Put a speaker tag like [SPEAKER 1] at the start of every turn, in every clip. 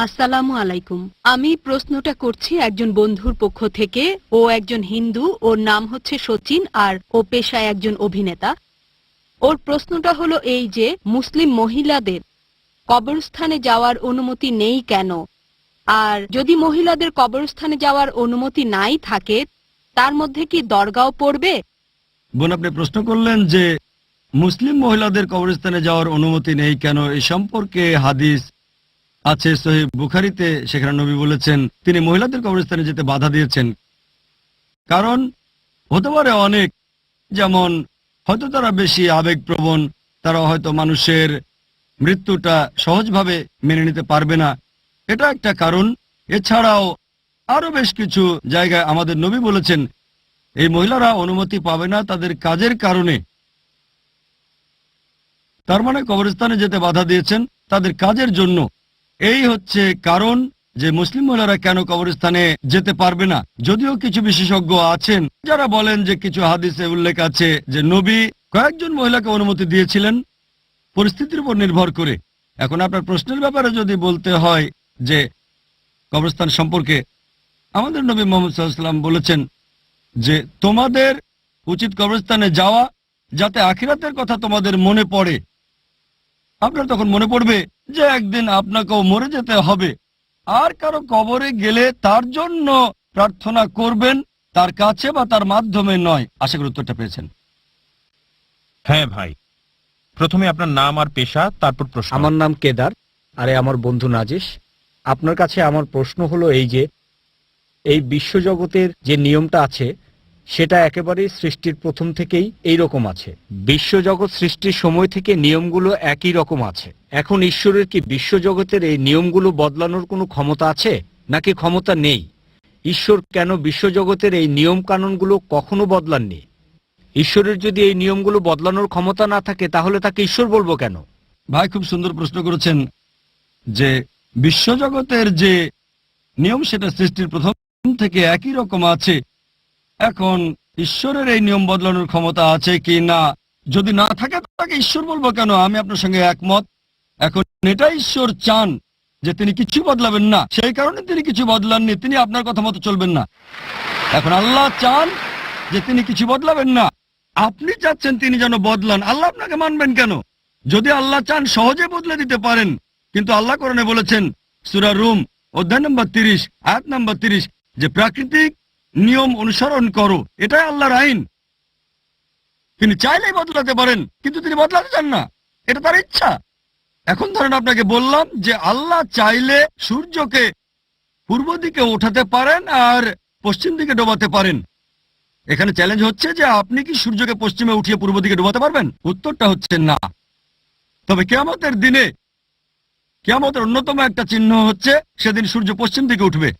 [SPEAKER 1] আসসালামু আলাইকুম। আমি প্রশ্নটা করছি একজন বন্ধুর পক্ষ থেকে। ও একজন হিন্দু, ওর নাম হচ্ছে সচিন, আর ও পেশায় একজন অভিনেতা। ওর প্রশ্নটা হলো এই যে মুসলিম মহিলাদের কবরস্থানে যাওয়ার অনুমতি নেই কেন, আর যদি মহিলাদের কবরস্থানে যাওয়ার অনুমতি নাই থাকে তার মধ্যে কি দরগাও পড়বে?
[SPEAKER 2] বোন, আপনি প্রশ্ন করলেন যে মুসলিম মহিলাদের কবরস্থানে যাওয়ার অনুমতি নেই কেন। এই সম্পর্কে হাদিস আছে সহিহ বুখারীতে। সেখানে নবী বলেছেন তিনি মহিলাদের কবরস্থানে যেতে বাধা দিয়েছেন। কারণ হতে পারে অনেক, যেমন হয়তো তারা বেশি আবেগপ্রবণ, তারা হয়তো মানুষের মৃত্যুটা সহজভাবে মেনে নিতে পারবে না, এটা একটা কারণ। এছাড়াও আরো বেশ কিছু জায়গায় আমাদের নবী বলেছেন এই মহিলারা অনুমতি পাবে না তাদের কাজের কারণে। তার মানে কবরস্থানে যেতে বাধা দিয়েছেন তাদের কাজের জন্য। এই হচ্ছে কারণ যে মুসলিম মহিলারা কেন কবরস্থানে যেতে পারবে না। যদিও কিছু বিশেষজ্ঞ আছেন যারা বলেন যে কিছু হাদিসে উল্লেখ আছে যে নবী কয়েকজন মহিলাকে অনুমতি দিয়েছিলেন পরিস্থিতির উপর নির্ভর করে। এখন আপনার প্রশ্নের ব্যাপারে যদি বলতে হয় যে কবরস্থান সম্পর্কে, আমাদের নবী মুহাম্মদ সাল্লাল্লাহু আলাইহি ওয়াসাল্লাম বলেছেন যে তোমাদের উচিত কবরস্থানে যাওয়া যাতে আখিরাতের কথা তোমাদের মনে পড়ে। আপনার তখন মনে পড়বে যে একদিন আপনাকেও মরে যেতে হবে, আর কারো কবরে গেলে তার জন্য প্রার্থনা করবেন, তার কাছে বা তার মাধ্যমে নয়। আশা করি উত্তরটা পেয়েছেন।
[SPEAKER 3] হ্যাঁ ভাই, প্রথমে আপনার নাম আর পেশা, তারপর প্রশ্ন।
[SPEAKER 4] আমার নাম কেদার, আরে আমার বন্ধু নাজিশ। আপনার কাছে আমার প্রশ্ন হলো এই যে এই বিশ্বজগতের যে নিয়মটা আছে সেটা একেবারেই সৃষ্টির প্রথম থেকেই এই রকম আছে। বিশ্বজগৎ সৃষ্টির সময় থেকে নিয়মগুলো একই রকম আছে। এখন ঈশ্বরের কি বিশ্বজগতের এই নিয়মগুলো বদলানোর কোনো ক্ষমতা আছে নাকি ক্ষমতা নেই? ঈশ্বর কেন বিশ্বজগতের এই নিয়ম কানুনগুলো কখনো বদলাননি? ঈশ্বরের যদি এই নিয়মগুলো বদলানোর ক্ষমতা না থাকে তাহলে তাকে ঈশ্বর বলবো কেন?
[SPEAKER 2] ভাই, খুব সুন্দর প্রশ্ন করেছেন যে বিশ্বজগতের যে নিয়ম সেটা সৃষ্টির প্রথম থেকে একই রকম আছে। এখন ঈশ্বরের এই নিয়ম বদলানোর ক্ষমতা আছে কি না, যদি না থাকে তাকে ঈশ্বর বলবো কেন? আমি আপনার সঙ্গে একমত। এখন এটা ঈশ্বর চান যে তিনি কিছু বদলাবেন না, সেই কারণে তিনি কিছু বদলাননি, তিনি আপনার কথা মতো চলবেন না। এখন আল্লাহ চান যে তিনি কিছু বদলাবেন না, আপনি চাচ্ছেন তিনি যেন বদলান, আল্লাহ আপনাকে মানবেন কেন? যদি আল্লাহ চান সহজে বদলে দিতে পারেন, কিন্তু আল্লাহ কোরআনে বলেছেন সূরা রুম অধ্যায় নম্বর 30 আয়াত নম্বর 30 যে প্রাকৃতিক নিয়ম অনুসরণ করো, এটাই আল্লাহর আইন। তিনি চাইলেই বদলাতে পারেন, কিন্তু তিনি বদলাতে চান না, এটা তার ইচ্ছা। এখন ধরেন আপনাকে বললাম যে আল্লাহ চাইলে সূর্যকে পূর্ব দিকে ওঠাতে পারেন আর পশ্চিম দিকে ডোবাতে পারেন। এখানে চ্যালেঞ্জ হচ্ছে যে আপনি কি সূর্যকে পশ্চিমে উঠিয়ে পূর্ব দিকে ডোবাতে পারবেন? উত্তরটা হচ্ছে না। তবে কিয়ামতের দিনে, কিয়ামতের অন্যতম একটা চিহ্ন হচ্ছে সেদিন সূর্য পশ্চিম দিকে উঠবে।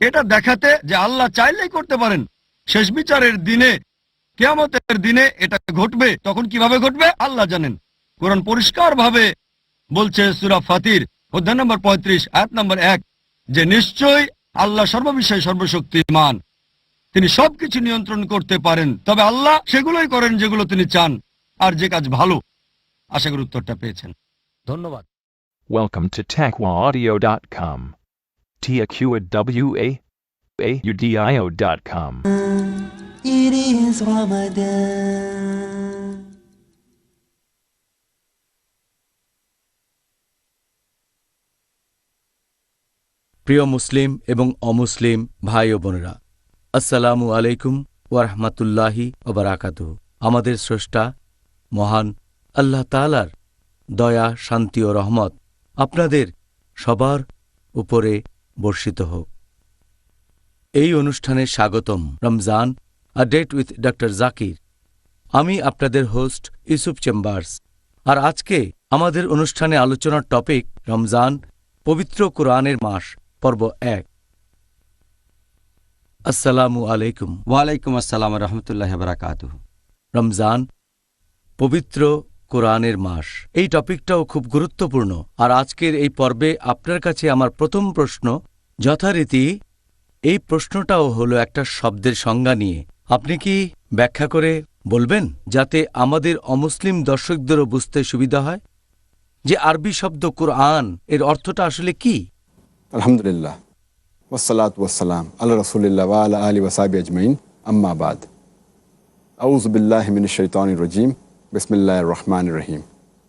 [SPEAKER 2] এটা দেখাতে যে আল্লাহ চাইলেই করতে পারেন। শেষ বিচারের দিনে, কিয়ামতের দিনে এটা ঘটবে। তখন কিভাবে ঘটবে আল্লাহ জানেন। কোরআন পরিষ্কার ভাবে বলছে সূরা ফাতির অধ্যায় নম্বর 35 আয়াত নম্বর 1 যে নিশ্চয়ই আল্লাহ সর্ববিষয়ে সর্বশক্তিমান, তিনি সবকিছু নিয়ন্ত্রণ করতে পারেন। তবে আল্লাহ সেগুলোই করেন যেগুলো তিনি চান, আর যে কাজ ভালো। আশা করি উত্তরটা পেয়েছেন।
[SPEAKER 4] ধন্যবাদ।
[SPEAKER 5] Welcome to TaqwaAudio.com. TaqwaAudio.com.
[SPEAKER 6] It is Ramadan.
[SPEAKER 7] প্রিয় মুসলিম এবং অমুসলিম ভাই ও বোনেরা, আসসালামু আলাইকুম ওয়া রাহমাতুল্লাহি ওয়া বারাকাতুহু। আমাদের স্রষ্টা মহান আল্লাহ তাআলার দয়া, শান্তি ও রহমত আপনাদের সবার উপরে বর্ষিত হোক। এই অনুষ্ঠানে স্বাগতম। Ramzan a date with doctor Zakir. আমি আপনাদের হোস্ট ইউসুফ চেম্বার্স। আর আজকে আমাদের অনুষ্ঠানে আলোচনার টপিক রমজান, পবিত্র কোরআনের মাস, পর্ব 1। আসসালামু আলাইকুম।
[SPEAKER 8] ওয়ালাইকুম আসসালাম রহমতুল্লাহ বারাকাতুহু।
[SPEAKER 7] রমজান, পবিত্র কোরআনের মাস, এই টপিকটাও খুব গুরুত্বপূর্ণ। আর আজকের এই পর্বে আপনার কাছে আমার প্রথম প্রশ্ন, যথারীতি এই প্রশ্নটাও হলো একটা শব্দের সংজ্ঞা নিয়ে। আপনি কি ব্যাখ্যা করে বলবেন যাতে আমাদের অমুসলিম দর্শকদেরও বুঝতে সুবিধা হয়? যে আরবি শব্দ কোরআন এর অর্থটা আসলে কি?
[SPEAKER 9] আলহামদুলিল্লাহ ওয়াসসালাতু ওয়াসসালাম আলা রাসূলিল্লাহ ওয়া আলা আলিহি ওয়া সাহবিহি আজমাইন আম্মা বাদ আউযু বিল্লাহি মিনাশ শাইতানির রাজীম বিসমিল্লাহির রহমানির রহিম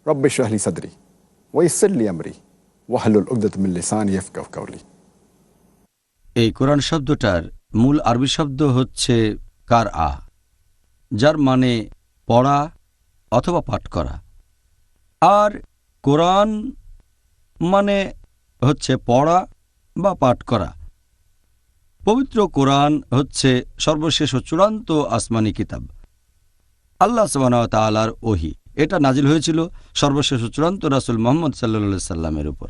[SPEAKER 9] রব্বি ইশরাহ লি সাদরি ওয়া ইয়াসসির লি আমরি ওয়াহলুল উকদাতাম মিন লিসানি ইয়াফকাহু কাওলি।
[SPEAKER 8] এই কোরআন শব্দটার মূল আরবি শব্দ হচ্ছে কারআ, যার মানে পড়া অথবা পাঠ করা। আর কোরআন মানে হচ্ছে পড়া বা পাঠ করা। পবিত্র কোরআন হচ্ছে সর্বশেষ ও চূড়ান্ত আসমানি কিতাব, আল্লাহ সুবহানাহু ওয়া তাআলার ওহী। এটা নাজিল হয়েছিল সর্বশেষ ও চূড়ান্ত রাসূল মুহাম্মদ সাল্লাল্লাহু আলাইহি সাল্লামের উপর।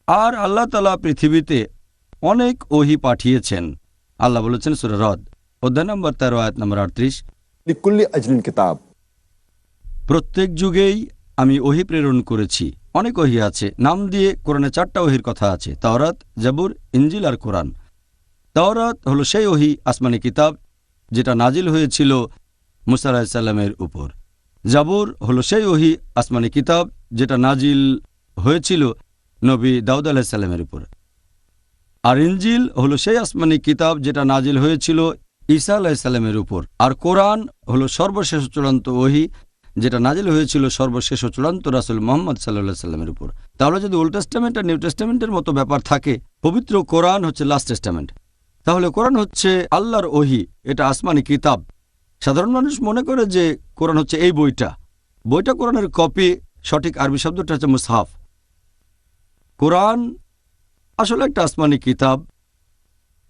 [SPEAKER 8] আর আল্লাহ তাআলা পৃথিবীতে অনেক ওহী পাঠিয়েছেন। আল্লাহ বলেছেন সূরা রদ অধ্যায় নম্বর 13 আয়াত নম্বর 38,
[SPEAKER 9] লিকুল্লি আজলিন কিতাব,
[SPEAKER 8] প্রত্যেক যুগেই আমি ওহী প্রেরণ করেছি। অনেক ওহী আছে, নাম দিয়ে কোরআনে 4টা ওহীর কথা আছে, তাওরাত, জাবুর, ইনজিল আর কোরআন। তাওরাত হলো সেই ওহী আসমানি কিতাব যেটা নাজিল হয়েছিল মুসা আলাইহিস সালামের উপর। জাবুর হলো সেই ওহী আসমানি কিতাব যেটা নাজিল হয়েছিল নবী দাউদ আলাইহিস সালামের উপর। আর ইনজিল হলো সেই আসমানি কিতাব যেটা নাজিল হয়েছিল ঈসা আলাইহিস সালামের উপর। আর কোরআন হলো সর্বশেষ চূড়ান্ত ওহী যেটা নাজিল হয়েছিল সর্বশেষ ও চূড়ান্ত রাসূল মুহাম্মদ সাল্লাল্লাহু আলাইহি সাল্লামের উপর। তাহলে যদি ওল্ড টেস্টামেন্ট আর নিউ টেস্টামেন্টের মতো ব্যাপার থাকে, পবিত্র কোরআন হচ্ছে লাস্ট টেস্টামেন্ট। তাহলে কোরআন হচ্ছে আল্লাহর ওহী, এটা আসমানি কিতাব। সাধারণ মানুষ মনে করে যে কোরআন হচ্ছে এই বইটা কোরআনের কপি। সঠিক আরবি শব্দটা হচ্ছে মুসহাফ। কোরআন আসলে একটা আসমানি কিতাব,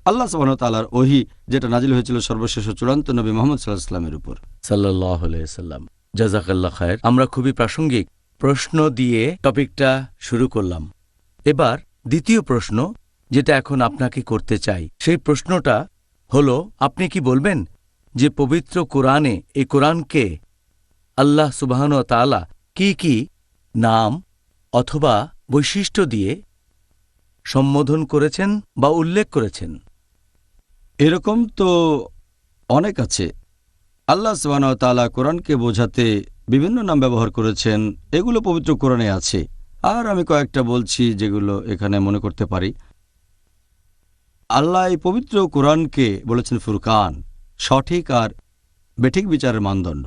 [SPEAKER 8] আল্লাহ সুবহানাহু ওয়া তাআলার ওহী যেটা নাজিল হয়েছিল সর্বশেষ ও চূড়ান্ত নবী মুহাম্মদ সাল্লাল্লাহু আলাইহি সাল্লামের উপর।
[SPEAKER 7] সাল্লাল্লাহু আলাইহি সাল্লাম। জাযাকাল্লাহ খায়ের। আমরা খুবই প্রাসঙ্গিক প্রশ্ন দিয়ে টপিকটা শুরু করলাম। এবার দ্বিতীয় প্রশ্ন যেটা এখন আপনাকে করতে চাই, সেই প্রশ্নটা হলো, আপনি কি বলবেন যে পবিত্র কোরআনে, এই কোরআনকে আল্লাহ সুবহানাহু ওয়া তাআলা কি কি নাম অথবা বৈশিষ্ট্য দিয়ে সম্বোধন করেছেন বা উল্লেখ করেছেন?
[SPEAKER 8] এরকম তো অনেক আছে। আল্লাহ সুবহানাহু ওয়া তাআলা কোরআনকে বোঝাতে বিভিন্ন নাম ব্যবহার করেছেন, এগুলো পবিত্র কোরআনে আছে। আর আমি কয়েকটা বলছি যেগুলো এখানে মনে করতে পারি। আল্লাহ এই পবিত্র কোরআনকে বলেছেন ফুরকান, সঠিক আর বেঠিক বিচারের মানদণ্ড।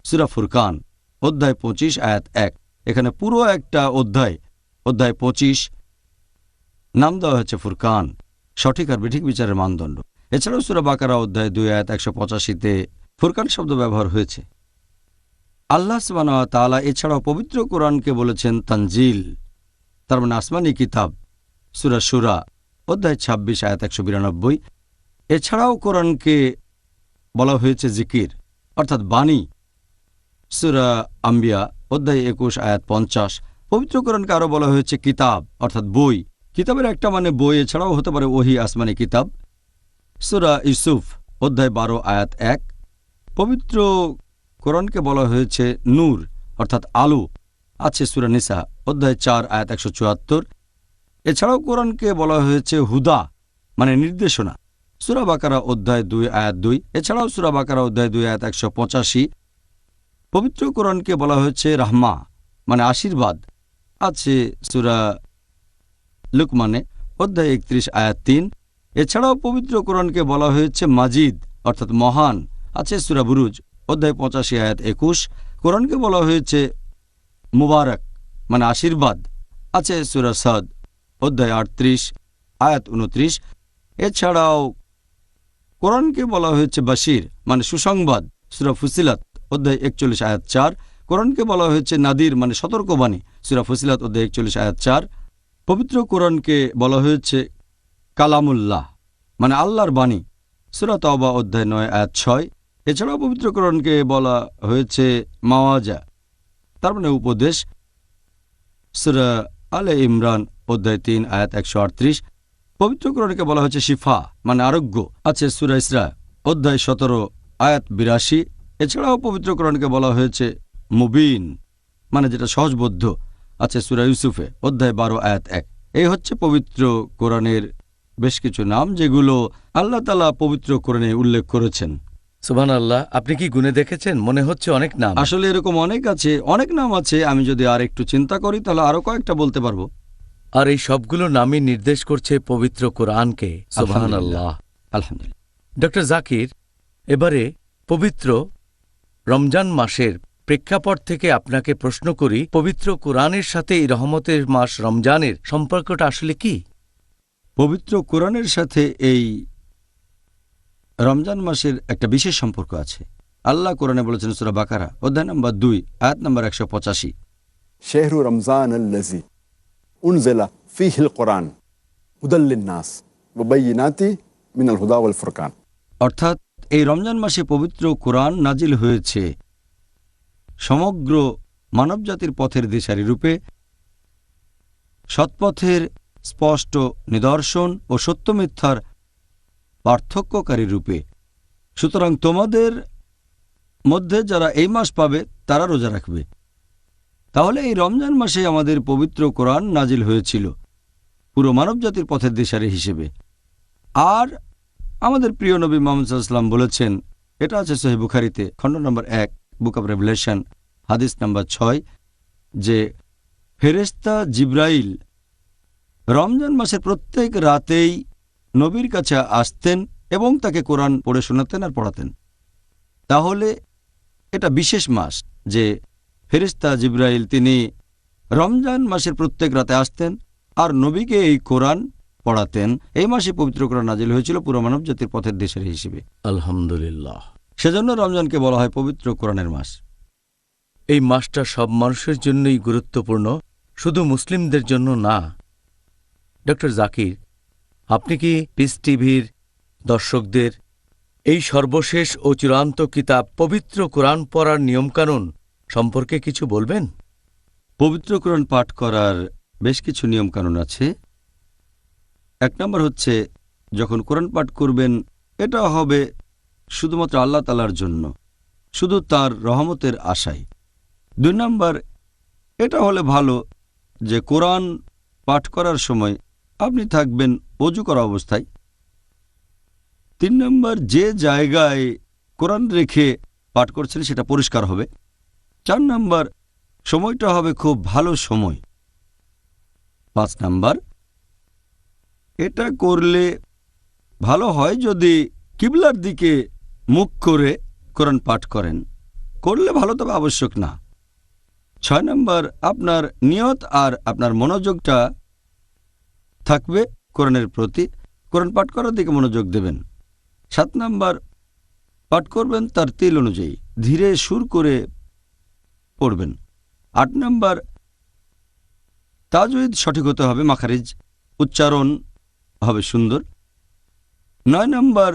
[SPEAKER 8] সূরা ফুরকান অধ্যায় 25 আয়াত 1, এখানে পুরো একটা অধ্যায় 25 নাম দেওয়া হয়েছে ফুরকান, সঠিক আর বেঠিক বিচারের মানদণ্ড। এছাড়াও সূরা বাকারা অধ্যায় 2 আয়াত 185-তে ফুরকান শব্দ ব্যবহার হয়েছে। আল্লাহ সুবহানাহু ওয়া তাআলা এছাড়াও পবিত্র কোরআনকে বলেছেন তানজিল, তার মানে আসমানি কিতাব। সূরা শুরা অধ্যায় 26 আয়াত 192। এছাড়াও কোরআনকে বলা হয়েছে জিকির অর্থাৎ বাণী। সূরা আম্বিয়া অধ্যায় 21 আয়াত 50। পবিত্র কোরআনকে আরও বলা হয়েছে কিতাব অর্থাৎ বই। কিতাবের একটা মানে বই, এছাড়াও হতে পারে ওহী আসমানি কিতাব। সূরা ইউসুফ অধ্যায় 12 আয়াত 1। পবিত্র কোরআনকে বলা হয়েছে নূর অর্থাৎ আলো, আছে সূরা নিসা অধ্যায় 4 আয়াত 174। এছাড়াও কোরআনকে বলা হয়েছে হুদা মানে নির্দেশনা, সূরা বাকারা অধ্যায় 2 আয়াত 2। এছাড়াও সূরা বাকারা অধ্যায় 2 আয়াত 185। পবিত্র কোরআনকে বলা হয়েছে রাহমা মানে আশীর্বাদ, আছে সূরা লুকমানে অধ্যায় 31 আয়াত 3। এছাড়াও পবিত্র কোরআনকে বলা হয়েছে মাজিদ অর্থাৎ মহান, আছে সূরা বুরুজ অধ্যায় 85 আয়াত 21। কোরআনকে বলা হয়েছে মুবারক মানে আশীর্বাদ, আছে সূরা সাদ অধ্যায় 38 আয়াত 29। এছাড়াও কোরআনকে বলা হয়েছে বাশির মানে সুসংবাদ, সূরা ফুসিলাত অধ্যায় 41 আয়াত 4। কোরআনকে বলা হয়েছে নাদির মানে সতর্কবাণী, সূরা ফুসিলাত অধ্যায় 41 আয়াত 4। পবিত্র কোরআনকে বলা হয়েছে কালামুল্লাহ মানে আল্লাহর বাণী, সূরা তাওবা অধ্যায় 9 আয়াত 6। এছাড়াও পবিত্র কোরআনকে বলা হয়েছে মাওয়াজা তার মানে উপদেশ, সূরা আলে ইমরান অধ্যায় 3 আয়াত 138। পবিত্র কোরআনকে বলা হয়েছে শিফা মানে আরোগ্য, আছে সূরা ইসরা অধ্যায় 17 আয়াত 82। এছাড়াও পবিত্র কোরআনকে বলা হয়েছে মুবিন মানে যেটা সহজবোধ্য, আছে সূরা ইউসুফে অধ্যায় 12 আয়াত 1। এই হচ্ছে পবিত্র কোরআনের বেশ কিছু নাম যেগুলো আল্লাহ তাআলা পবিত্র কোরআনে উল্লেখ করেছেন।
[SPEAKER 7] সুবহানাল্লাহ, আপনি কি গুনে দেখেছেন? মনে হচ্ছে অনেক নাম।
[SPEAKER 8] আসলে এরকম অনেক নাম আছে। আমি যদি আর একটু চিন্তা করি তাহলে আরো কয়েকটা বলতে পারবো।
[SPEAKER 7] আর এই সবগুলো নামই নির্দেশ করছে পবিত্র কোরআনকে। সুবহানাল্লাহ।
[SPEAKER 8] আলহামদুলিল্লাহ।
[SPEAKER 7] ডক্টর জাকির, এবারে পবিত্র রমজান মাসের প্রেক্ষাপট থেকে আপনাকে প্রশ্ন করি, পবিত্র কোরআনের সাথে এই রহমতের মাস রমজানের সম্পর্কটা আসলে কি?
[SPEAKER 8] পবিত্র কোরআনের সাথে এই রমজান মাসের একটা বিশেষ সম্পর্ক আছে। আল্লাহ কোরআনে বলেছেন সূরা বাকারা অধ্যায় নম্বর 2 আয়াত নম্বর 185,
[SPEAKER 9] শাহরু রমজান আল্লাযী উনজিলা ফীহিল কুরআন হুদাল লিন-নাস ওয়া বায়িনাতি মিনাল হুদা ওয়াল ফুরকান।
[SPEAKER 8] অর্থাৎ এই রমজান মাসে পবিত্র কোরআন নাজিল হয়েছে সমগ্র মানবজাতির পথের দিশারি রূপে, সৎপথের স্পষ্ট নিদর্শন ও সত্য মিথ্যার পার্থক্যকারী রূপে। সুতরাং তোমাদের মধ্যে যারা এই মাস পাবে তারা রোজা রাখবে। তাহলে এই রমজান মাসে আমাদের পবিত্র কোরআন নাজিল হয়েছিল পুরো মানবজাতির পথের দিশারি হিসেবে। আর আমাদের প্রিয় নবী মুহাম্মদ সাল্লাল্লাহু আলাইহি ওয়াসাল্লাম বলেছেন, এটা আছে সহিহ বুখারীতে খণ্ড নম্বর 1 বুক অব রেভেলেশন হাদিস নম্বর 6, যে ফেরেশতা জিবরাইল রমজান মাসের প্রত্যেক রাতেই নবীর কাছে আসতেন এবং তাকে কোরআন পড়ে শোনাতেন আর পড়াতেন। তাহলে এটা বিশেষ মাস যে ফেরেশতা জিবরাইল তিনি রমজান মাসের প্রত্যেক রাতে আসতেন আর নবীকে এই কোরআন পড়াতেন। এই মাসে পবিত্র কোরআন নাজিল হয়েছিল পুরো মানবজাতির পথের দিশারি হিসেবে।
[SPEAKER 7] আলহামদুলিল্লাহ।
[SPEAKER 8] সেজন্য রমজানকে বলা হয় পবিত্র কোরআনের মাস।
[SPEAKER 7] এই মাসটা সব মানুষের জন্যই গুরুত্বপূর্ণ, শুধু মুসলিমদের জন্য না। ডক্টর জাকির, আপনি কি পিস টিভির দর্শকদের এই সর্বশেষ ও চূড়ান্ত কিতাব পবিত্র কোরআন পড়ার নিয়মকানুন সম্পর্কে কিছু বলবেন?
[SPEAKER 8] পবিত্র কোরআন পাঠ করার বেশ কিছু নিয়মকানুন আছে। 1 নম্বর হচ্ছে, যখন কোরআন পাঠ করবেন এটা হবে শুধুমাত্র আল্লাহ তাআলার জন্য, শুধু তার রহমতের আশায়। 2 নম্বর, এটা হলে ভালো যে কোরআন পাঠ করার সময় আপনি থাকবেন ওযু করা অবস্থায়। 3 নম্বর, যে জায়গায় কোরআন রেখে পাঠ করছেন সেটা পরিষ্কার হবে। 4 নম্বর, সময়টা হবে খুব ভালো সময়। 5 নম্বর, এটা করলে ভালো হয় যদি কিবলার দিকে মুখ করে কোরআন পাঠ করেন, করলে ভালো তবে আবশ্যক না। 6 নম্বর, আপনার নিয়ত আর আপনার মনোযোগটা থাকবে কোরআনের প্রতি, কোরআন পাঠ করার দিকে মনোযোগ দেবেন। 7 নম্বর, পাঠ করবেন তার তিল অনুযায়ী, ধীরে সুর করে পড়বেন। 8 নম্বর, তাজউইদ সঠিক হতে হবে, মাখারিজ উচ্চারণ হবে সুন্দর। 9 নম্বর,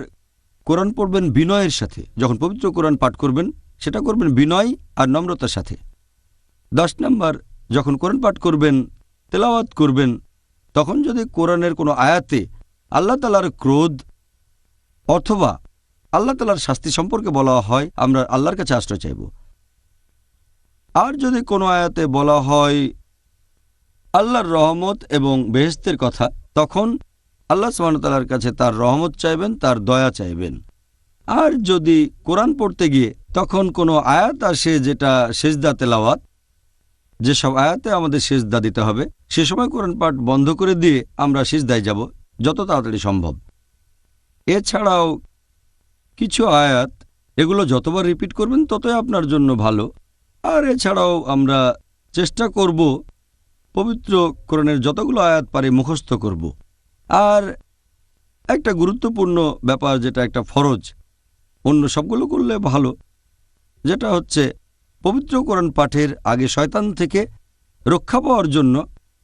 [SPEAKER 8] কোরআন পড়বেন বিনয়ের সাথে। যখন পবিত্র কোরআন পাঠ করবেন সেটা করবেন বিনয় আর নম্রতার সাথে। 10 নম্বর, যখন কোরআন পাঠ করবেন তেলাওয়াত করবেন তখন যদি কোরআনের কোনো আয়াতে আল্লাহ তাআলার ক্রোধ অথবা আল্লাহ তাআলার শাস্তি সম্পর্কে বলা হয় আমরা আল্লাহর কাছে আশ্রয় চাইব। আর যদি কোনো আয়াতে বলা হয় আল্লাহর রহমত এবং বেহেশতের কথা তখন আল্লাহ সুবহানাহু ওয়া তাআলার কাছে তার রহমত চাইবেন, তার দয়া চাইবেন। আর যদি কোরআন পড়তে গিয়ে তখন কোনো আয়াত আসে যেটা সেজদা তেলাওয়াত, যেসব আয়াতে আমাদের সেজদা দিতে হবে সে সময় কোরআন পাঠ বন্ধ করে দিয়ে আমরা সিজদায় যাব যত তাড়াতাড়ি সম্ভব। এছাড়াও কিছু আয়াত এগুলো যতবার রিপিট করবেন ততই আপনার জন্য ভালো। আর এছাড়াও আমরা চেষ্টা করব পবিত্র কোরআনের যতগুলো আয়াত পারি মুখস্থ করব। আর একটা গুরুত্বপূর্ণ ব্যাপার যেটা একটা ফরজ, অন্য সবগুলো করলে ভালো, যেটা হচ্ছে পবিত্র কোরআন পাঠের আগে শয়তান থেকে রক্ষা পাওয়ার জন্য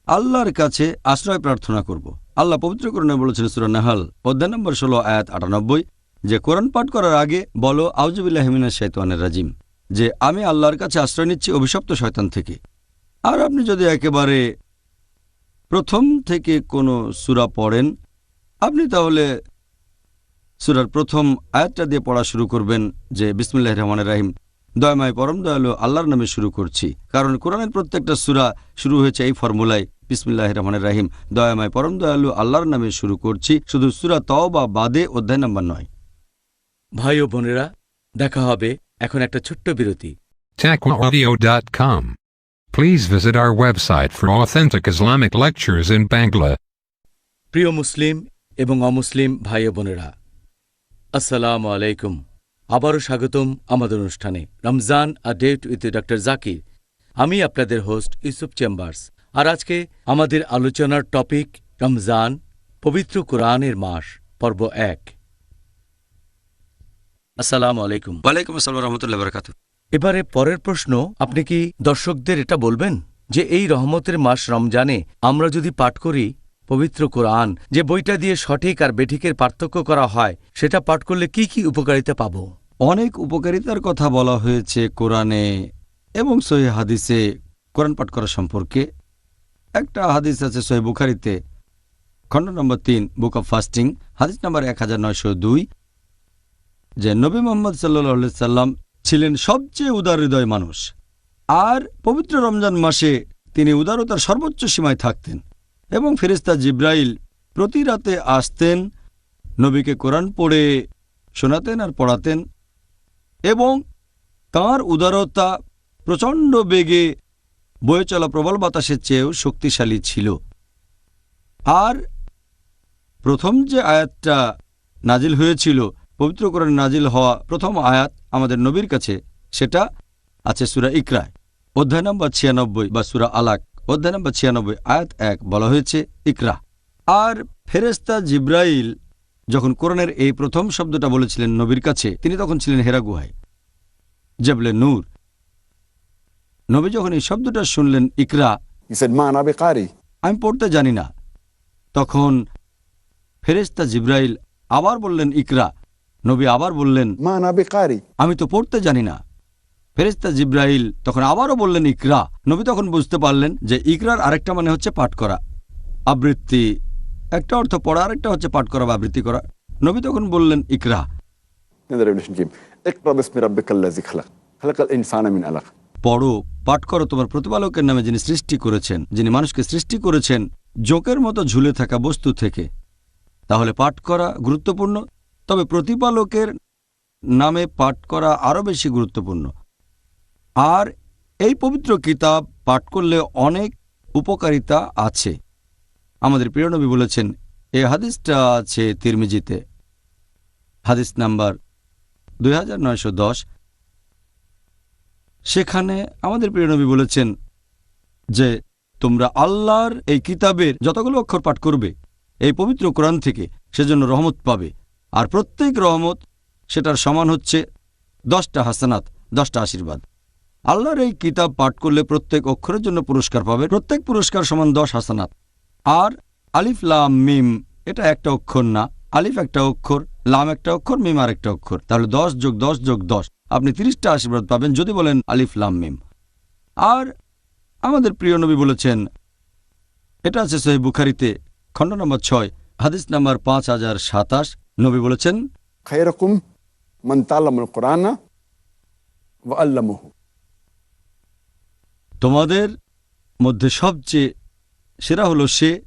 [SPEAKER 8] আল্লাহর কাছে আশ্রয় প্রার্থনা করব। আল্লাহ পবিত্র কোরআনে বলেছেন সূরা নাহল অধ্যায় নম্বর 16 আয়াত 98 যে কোরআন পাঠ করার আগে বলো আউযু বিল্লাহি মিনাশ শাইতানির রাজিম, যে আমি আল্লাহর কাছে আশ্রয় নিচ্ছি অভিশপ্ত শয়তান থেকে। আর আপনি যদি একেবারে প্রথম থেকে কোনো সূরা পড়েন আপনি তাহলে সূরার প্রথম আয়াতটা দিয়ে পড়া শুরু করবেন যে বিসমিল্লাহির রহমানির রহিম, দয়াময় পরম দয়ালু আল্লাহর নামে শুরু করছি। কারণ কোরআনের প্রত্যেকটা সূরা শুরু হয়েছে এই ফর্মুলায়, বিসমিল্লাহির রহমানির রহিম, দয়াময় পরম দয়ালু আল্লাহর নামে শুরু করছি। শুধু সূরা তওবা বাদে অধ্যায় নম্বর 9।
[SPEAKER 7] ভাই ও বোনেরা, দেখা হবে এখন একটা ছোট্ট বিরতি।
[SPEAKER 10] TaqwaAudio.com. Please visit our website for authentic Islamic lectures in Bangla.
[SPEAKER 7] প্রিয় মুসলিম এবং অমুসলিম ভাই ও বোনেরা, আসসালামু আলাইকুম। আবারও স্বাগতম আমাদের অনুষ্ঠানে Ramzan a date with doctor Zakir. আমি আপনাদের হোস্ট ইউসুফ চেম্বার্স। আর আজকে আমাদের আলোচনার টপিক রমজান, পবিত্র কোরআনের মাস, পর্ব 1। আসসালামু আলাইকুম।
[SPEAKER 8] ওয়ালাইকুম আসসালাম রহমতুল্লাহ বরকাত।
[SPEAKER 7] এবারে পরের প্রশ্ন, আপনি কি দর্শকদের এটা বলবেন যে এই রহমতের মাস রমজানে আমরা যদি পাঠ করি পবিত্র কোরআন, যে বইটা দিয়ে সঠিক আর বেঠিকের পার্থক্য করা হয়, সেটা পাঠ করলে কি কি উপকারিতা পাব?
[SPEAKER 8] অনেক উপকারিতার কথা বলা হয়েছে কোরআনে এবং সহিহ হাদিসে কোরআন পাঠ করা সম্পর্কে। একটা হাদিস আছে সহিহ বুখারীতে, খণ্ড নম্বর 3, বুক অব ফাস্টিং, হাদিস নম্বর 1902, যে নবী মুহাম্মদ সাল্লাল্লাহু আলাইহি সাল্লাম ছিলেন সবচেয়ে উদার হৃদয় মানুষ, আর পবিত্র রমজান মাসে তিনি উদারতার সর্বোচ্চ সীমায় থাকতেন এবং ফেরেশতা জিব্রাইল প্রতি রাতে আসতেন, নবীকে কোরআন পড়ে শোনাতেন আর পড়াতেন, এবং তাঁর উদারতা প্রচণ্ড বেগে বয়ে চলা প্রবল বাতাসের চেয়েও শক্তিশালী ছিল। আর প্রথম যে আয়াতটা নাজিল হয়েছিল, পবিত্র কোরআন নাজিল হওয়া প্রথম আয়াত আমাদের নবীর কাছে, সেটা আছে সূরা ইকরায়, অধ্যায় নম্বর 96, বা সূরা আলাক অধ্যায় নম্বর 96, আয়াত 1, বলা হয়েছে ইকরা। আর ফেরেশতা জিব্রাইল যখন কোরআনের এই প্রথম শব্দটা বলেছিলেন নবীর কাছে, তিনি তখন ছিলেন হেরা গুহায়, জাবলে নূর। নবী যখন এই শব্দটা শুনলেন ইকরা,
[SPEAKER 9] He said, "Ma ana biqari."
[SPEAKER 8] আমি পড়তে জানি না, তখন ফেরেশতা জিব্রাইল আবার বললেন ইকরা, নবী আবার বললেন,
[SPEAKER 9] "Ma ana biqari."
[SPEAKER 8] আমি তো পড়তে জানি না। ফেরেশতা জিব্রাইল তখন আবারও বললেন ইকরা। নবী তখন বুঝতে পারলেন যে ইকরার আরেকটা মানে হচ্ছে পাঠ করা, আবৃত্তি। একটা অর্থ পড়া, আরেকটা হচ্ছে পাঠ করা বা আবৃত্তি করা। নবী তখন বললেন ইকরা।
[SPEAKER 9] In the Revelation game, "Iqra bismi rabbikal ladzi khalaq. Khalaqal insana min alaq."
[SPEAKER 8] পড়ো, পাঠ করো তোমার প্রতিপালকের নামে, যিনি সৃষ্টি করেছেন, যিনি মানুষকে সৃষ্টি করেছেন জোকের মতো ঝুলে থাকা বস্তু থেকে। তাহলে পাঠ করা গুরুত্বপূর্ণ, তবে প্রতিপালকের নামে পাঠ করা আরও বেশি গুরুত্বপূর্ণ। আর এই পবিত্র কিতাব পাঠ করলে অনেক উপকারিতা আছে। আমাদের প্রিয় নবী বলেছেন, এই হাদিসটা আছে তিরমিজিতে, হাদিস নাম্বার 2910। সেখানে আমাদের প্রিয় নবী বলেছেন যে তোমরা আল্লাহর এই কিতাবের যতগুলো অক্ষর পাঠ করবে এই পবিত্র কোরআন থেকে, সেজন্য রহমত পাবে। আর প্রত্যেক রহমত সেটার সমান হচ্ছে 10টা হাসানাত, 10টা আশীর্বাদ। আল্লাহর এই কিতাব পাঠ করলে প্রত্যেক অক্ষরের জন্য পুরস্কার পাবে, প্রত্যেক পুরস্কার সমান 10 হাসানাত। আর আলিফ লাম মিম, এটা একটা অক্ষর না, আলিফ একটা অক্ষর, লাম একটা অক্ষর, মিম আর একটা অক্ষর, তাহলে 10 যোগ 10 যোগ 10, আপনি 30টা আশীর্বাদ পাবেন যদি বলেন আলিফ লাম মিম। আর আমাদের প্রিয় নবী বলেছেন, এটা আছে সহিহ বুখারীতে, খণ্ড নম্বর 6, হাদিস নাম্বার 5027। নবী বলেছেন,
[SPEAKER 9] "Khayrukum man ta'allamal Qur'ana wa 'allamahu."
[SPEAKER 8] তোমাদের মধ্যে সবচেয়ে সেরা হলো সে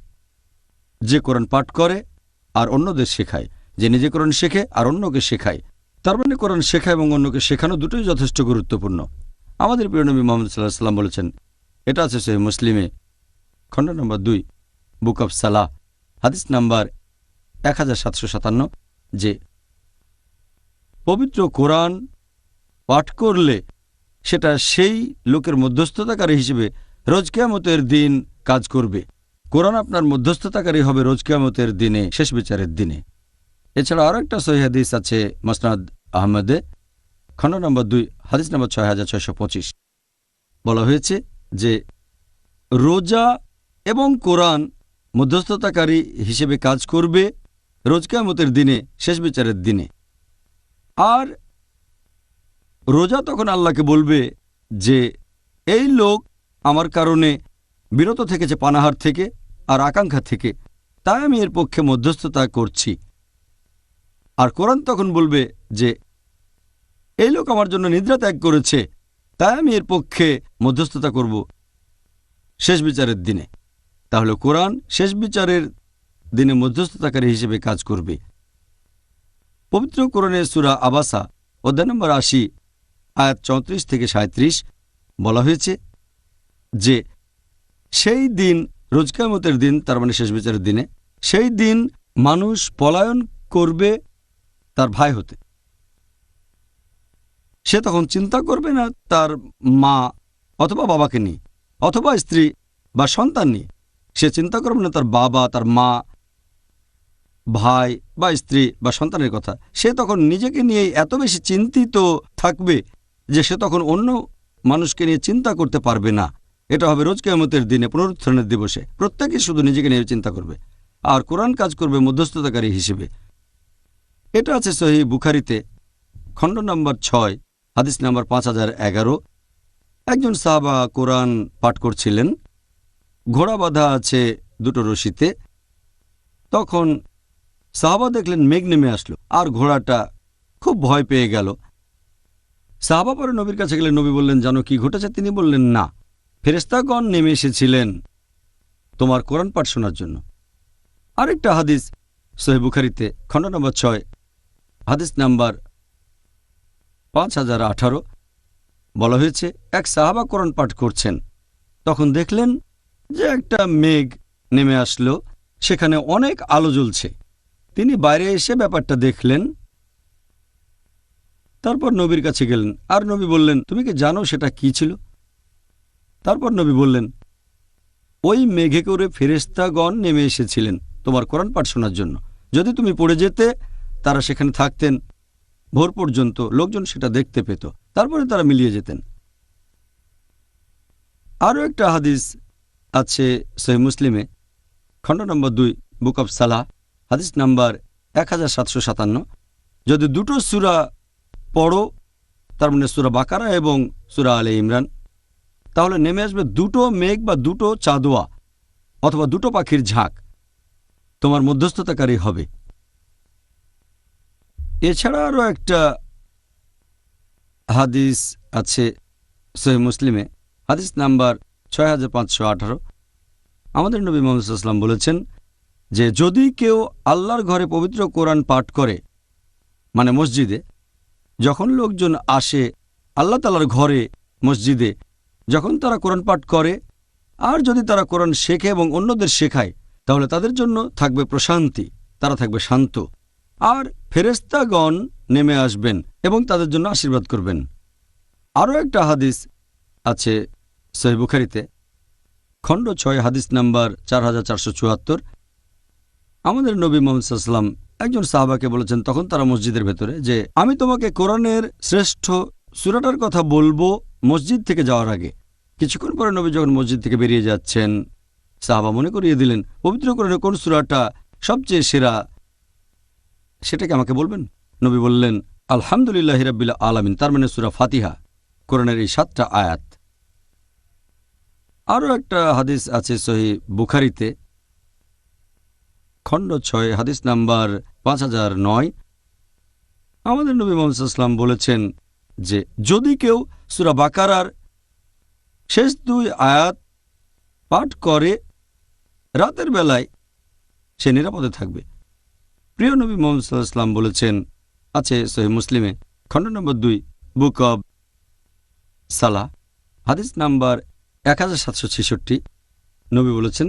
[SPEAKER 8] যে কোরআন পাঠ করে আর অন্যদের শেখায়, যে নিজে কোরআন শেখে আর অন্যকে শেখায়। তার মানে কোরআন শেখা এবং অন্যকে শেখানো দুটোই যথেষ্ট গুরুত্বপূর্ণ। আমাদের প্রিয় নবী মুহাম্মদ সাল্লাল্লাহু আলাইহি ওয়াসাল্লাম বলেছেন, এটা আছে সহিহ মুসলিমে, খণ্ড নম্বর 2, বুক অব সালাহ, হাদিস নাম্বার 1757, যে পবিত্র কোরআন পাঠ করলে সেটা সেই লোকের মধ্যস্থতাকারী হিসেবে রোজ কিয়ামতের দিন কাজ করবে। কোরআন আপনার মধ্যস্থতাকারী হবে রোজ কিয়ামতের দিনে, শেষ বিচারের দিনে। এছাড়া আরও একটা সহিহ হাদিস আছে মুসনাদ আহমদে, খণ্ড নম্বর 2, হাদিস নম্বর 6625। বলা হয়েছে যে রোজা এবং কোরআন মধ্যস্থতাকারী হিসেবে কাজ করবে রোজ কিয়ামতের দিনে, শেষ বিচারের দিনে। আর রোজা তখন আল্লাহকে বলবে যে এই লোক আমার কারণে বিরত থেকেছে পানাহার থেকে আর আকাঙ্ক্ষা থেকে, তাই আমি এর পক্ষে মধ্যস্থতা করছি। আর কোরআন তখন বলবে যে এই লোক আমার জন্য নিদ্রা ত্যাগ করেছে, তাই আমি এর পক্ষে মধ্যস্থতা করব শেষ বিচারের দিনে। তাহলে কোরআন শেষ বিচারের দিনে মধ্যস্থতাকারী হিসেবে কাজ করবে। পবিত্র কোরআনে সূরা আবাসা অধ্যায় নম্বর 80 আয়াত 34 থেকে 37 বলা হয়েছে যে সেই দিন, রোজ কিয়ামতের দিন, তার মানে শেষ বিচারের দিনে, সেই দিন মানুষ পলায়ন করবে তার ভাই হতে। সে তখন চিন্তা করবে না তার মা অথবা বাবাকে নিয়ে, অথবা স্ত্রী বা সন্তান নিয়ে। সে চিন্তা করবে না তার বাবা, তার মা, ভাই বা স্ত্রী বা সন্তানের কথা। সে তখন নিজেকে নিয়ে এত বেশি চিন্তিত থাকবে যে সে তখন অন্য মানুষকে নিয়ে চিন্তা করতে পারবে না। এটা হবে রোজ কিয়ামতের দিনে, পুনরুত্থানের দিবসে। প্রত্যেকে শুধু নিজেকে নিয়ে চিন্তা করবে, আর কোরআন কাজ করবে মধ্যস্থতাকারী হিসেবে। এটা আছে সহিহ বুখারীতে, খণ্ড নম্বর 6, হাদিস নম্বর 5011। একজন সাহাবা কোরআন পাঠ করছিলেন, ঘোড়া বাঁধা আছে দুটো রশিতে। তখন সাহাবা দেখলেন মেঘ নেমে আসলো, আর ঘোড়াটা খুব ভয় পেয়ে গেল। সাহাবা পরে নবীর কাছে গেলেন। নবী বললেন, জানো কি ঘটেছে? তিনি বললেন, না, ফেরেশতাগণ নেমে এসেছিলেন তোমার কোরআন পাঠ শোনার জন্য। আরেকটা হাদিস সহিহ বুখারীতে, খণ্ড নম্বর 6, হাদিস নাম্বার 5018 বলা হয়েছে, এক সাহাবা কোরআন পাঠ করছেন, তখন দেখলেন যে একটা মেঘ নেমে আসলো, সেখানে অনেক আলো জ্বলছে। তিনি বাইরে এসে ব্যাপারটা দেখলেন, তারপর নবীর কাছে গেলেন। আর নবী বললেন, তুমি কি জানো সেটা কি ছিল? তারপর নবী বললেন, ওই মেঘে করে ফেরেশতাগণ নেমে এসেছিলেন তোমার কোরআন পাঠ শোনার জন্য। যদি তুমি পড়ে যেতে, তারা সেখানে থাকতেন ভোর পর্যন্ত, লোকজন সেটা দেখতে পেত, তারপরে তারা মিলিয়ে যেতেন। আরও একটা হাদিস আছে সহিহ মুসলিমে, খণ্ড নম্বর 2, বুক অব সালাহ, হাদিস নাম্বার 1757। যদি দুটো সূরা পড়ো, তার মানে সূরা বাকারা এবং সূরা আলে ইমরান, তাহলে নেমে আসবে দুটো মেঘ বা দুটো চাঁদোয়া অথবা দুটো পাখির ঝাঁক, তোমার মধ্যস্থতাকারী হবে। এছাড়া আরও একটা হাদিস আছে সহিহ মুসলিমে, হাদিস নাম্বার 6518। আমাদের নবী মুহাম্মদ সাল্লাল্লাহু আলাইহি ওয়াসাল্লাম বলেছেন যে যদি কেউ আল্লাহর ঘরে পবিত্র কোরআন পাঠ করে, মানে মসজিদে, যখন লোকজন আসে আল্লাহ তাআলার ঘরে মসজিদে, যখন তারা কোরআন পাঠ করে, আর যদি তারা কোরআন শেখে এবং অন্যদের শেখায়, তাহলে তাদের জন্য থাকবে প্রশান্তি, তারা থাকবে শান্ত, আর ফেরেশতাগণ নেমে আসবেন এবং তাদের জন্য আশীর্বাদ করবেন। আরও একটা হাদিস আছে সহিহ বুখারীতে, খণ্ড 6, হাদিস নাম্বার 4474। আমাদের নবী মুহাম্মদ সাল্লাল্লাহু আলাইহি ওয়াসাল্লাম একজন সাহাবাকে বলেছেন, তখন তারা মসজিদের ভেতরে, যে আমি তোমাকে কোরআনের শ্রেষ্ঠ সূরাটার কথা বলবো মসজিদ থেকে যাওয়ার আগে। কিছুক্ষণ পরে নবী যখন মসজিদ থেকে বেরিয়ে যাচ্ছেন, সাহাবা মনে করিয়ে দিলেন, পবিত্র কোরআনের কোন সূরাটা সবচেয়ে সেরা, সেটাকে আমাকে বলবেন। নবী বললেন, আলহামদুলিল্লাহি রাব্বিল আলামিন, তার মানে সূরা ফাতিহা, কোরআনের এই 7টা আয়াত। আরও একটা হাদিস আছে সহিহ বুখারীতে, খণ্ড 6, হাদিস নাম্বার 5009। আমাদের নবী মুহাম্মদ সাল্লাল্লাহু আলাইহি ওয়াসাল্লাম বলেছেন যে যদি কেউ সূরা বাকারার শেষ 2 আয়াত পাঠ করে রাতের বেলায়, সে নিরাপদে থাকবে। প্রিয় নবী মুহাম্মদ সাল্লাল্লাহু আলাইহি ওয়াসাল্লাম বলেছেন, আছে সহিহ মুসলিমে, খণ্ড নম্বর 2, বুক অব সালাহ, হাদিস নাম্বার 1766। নবী বলেছেন,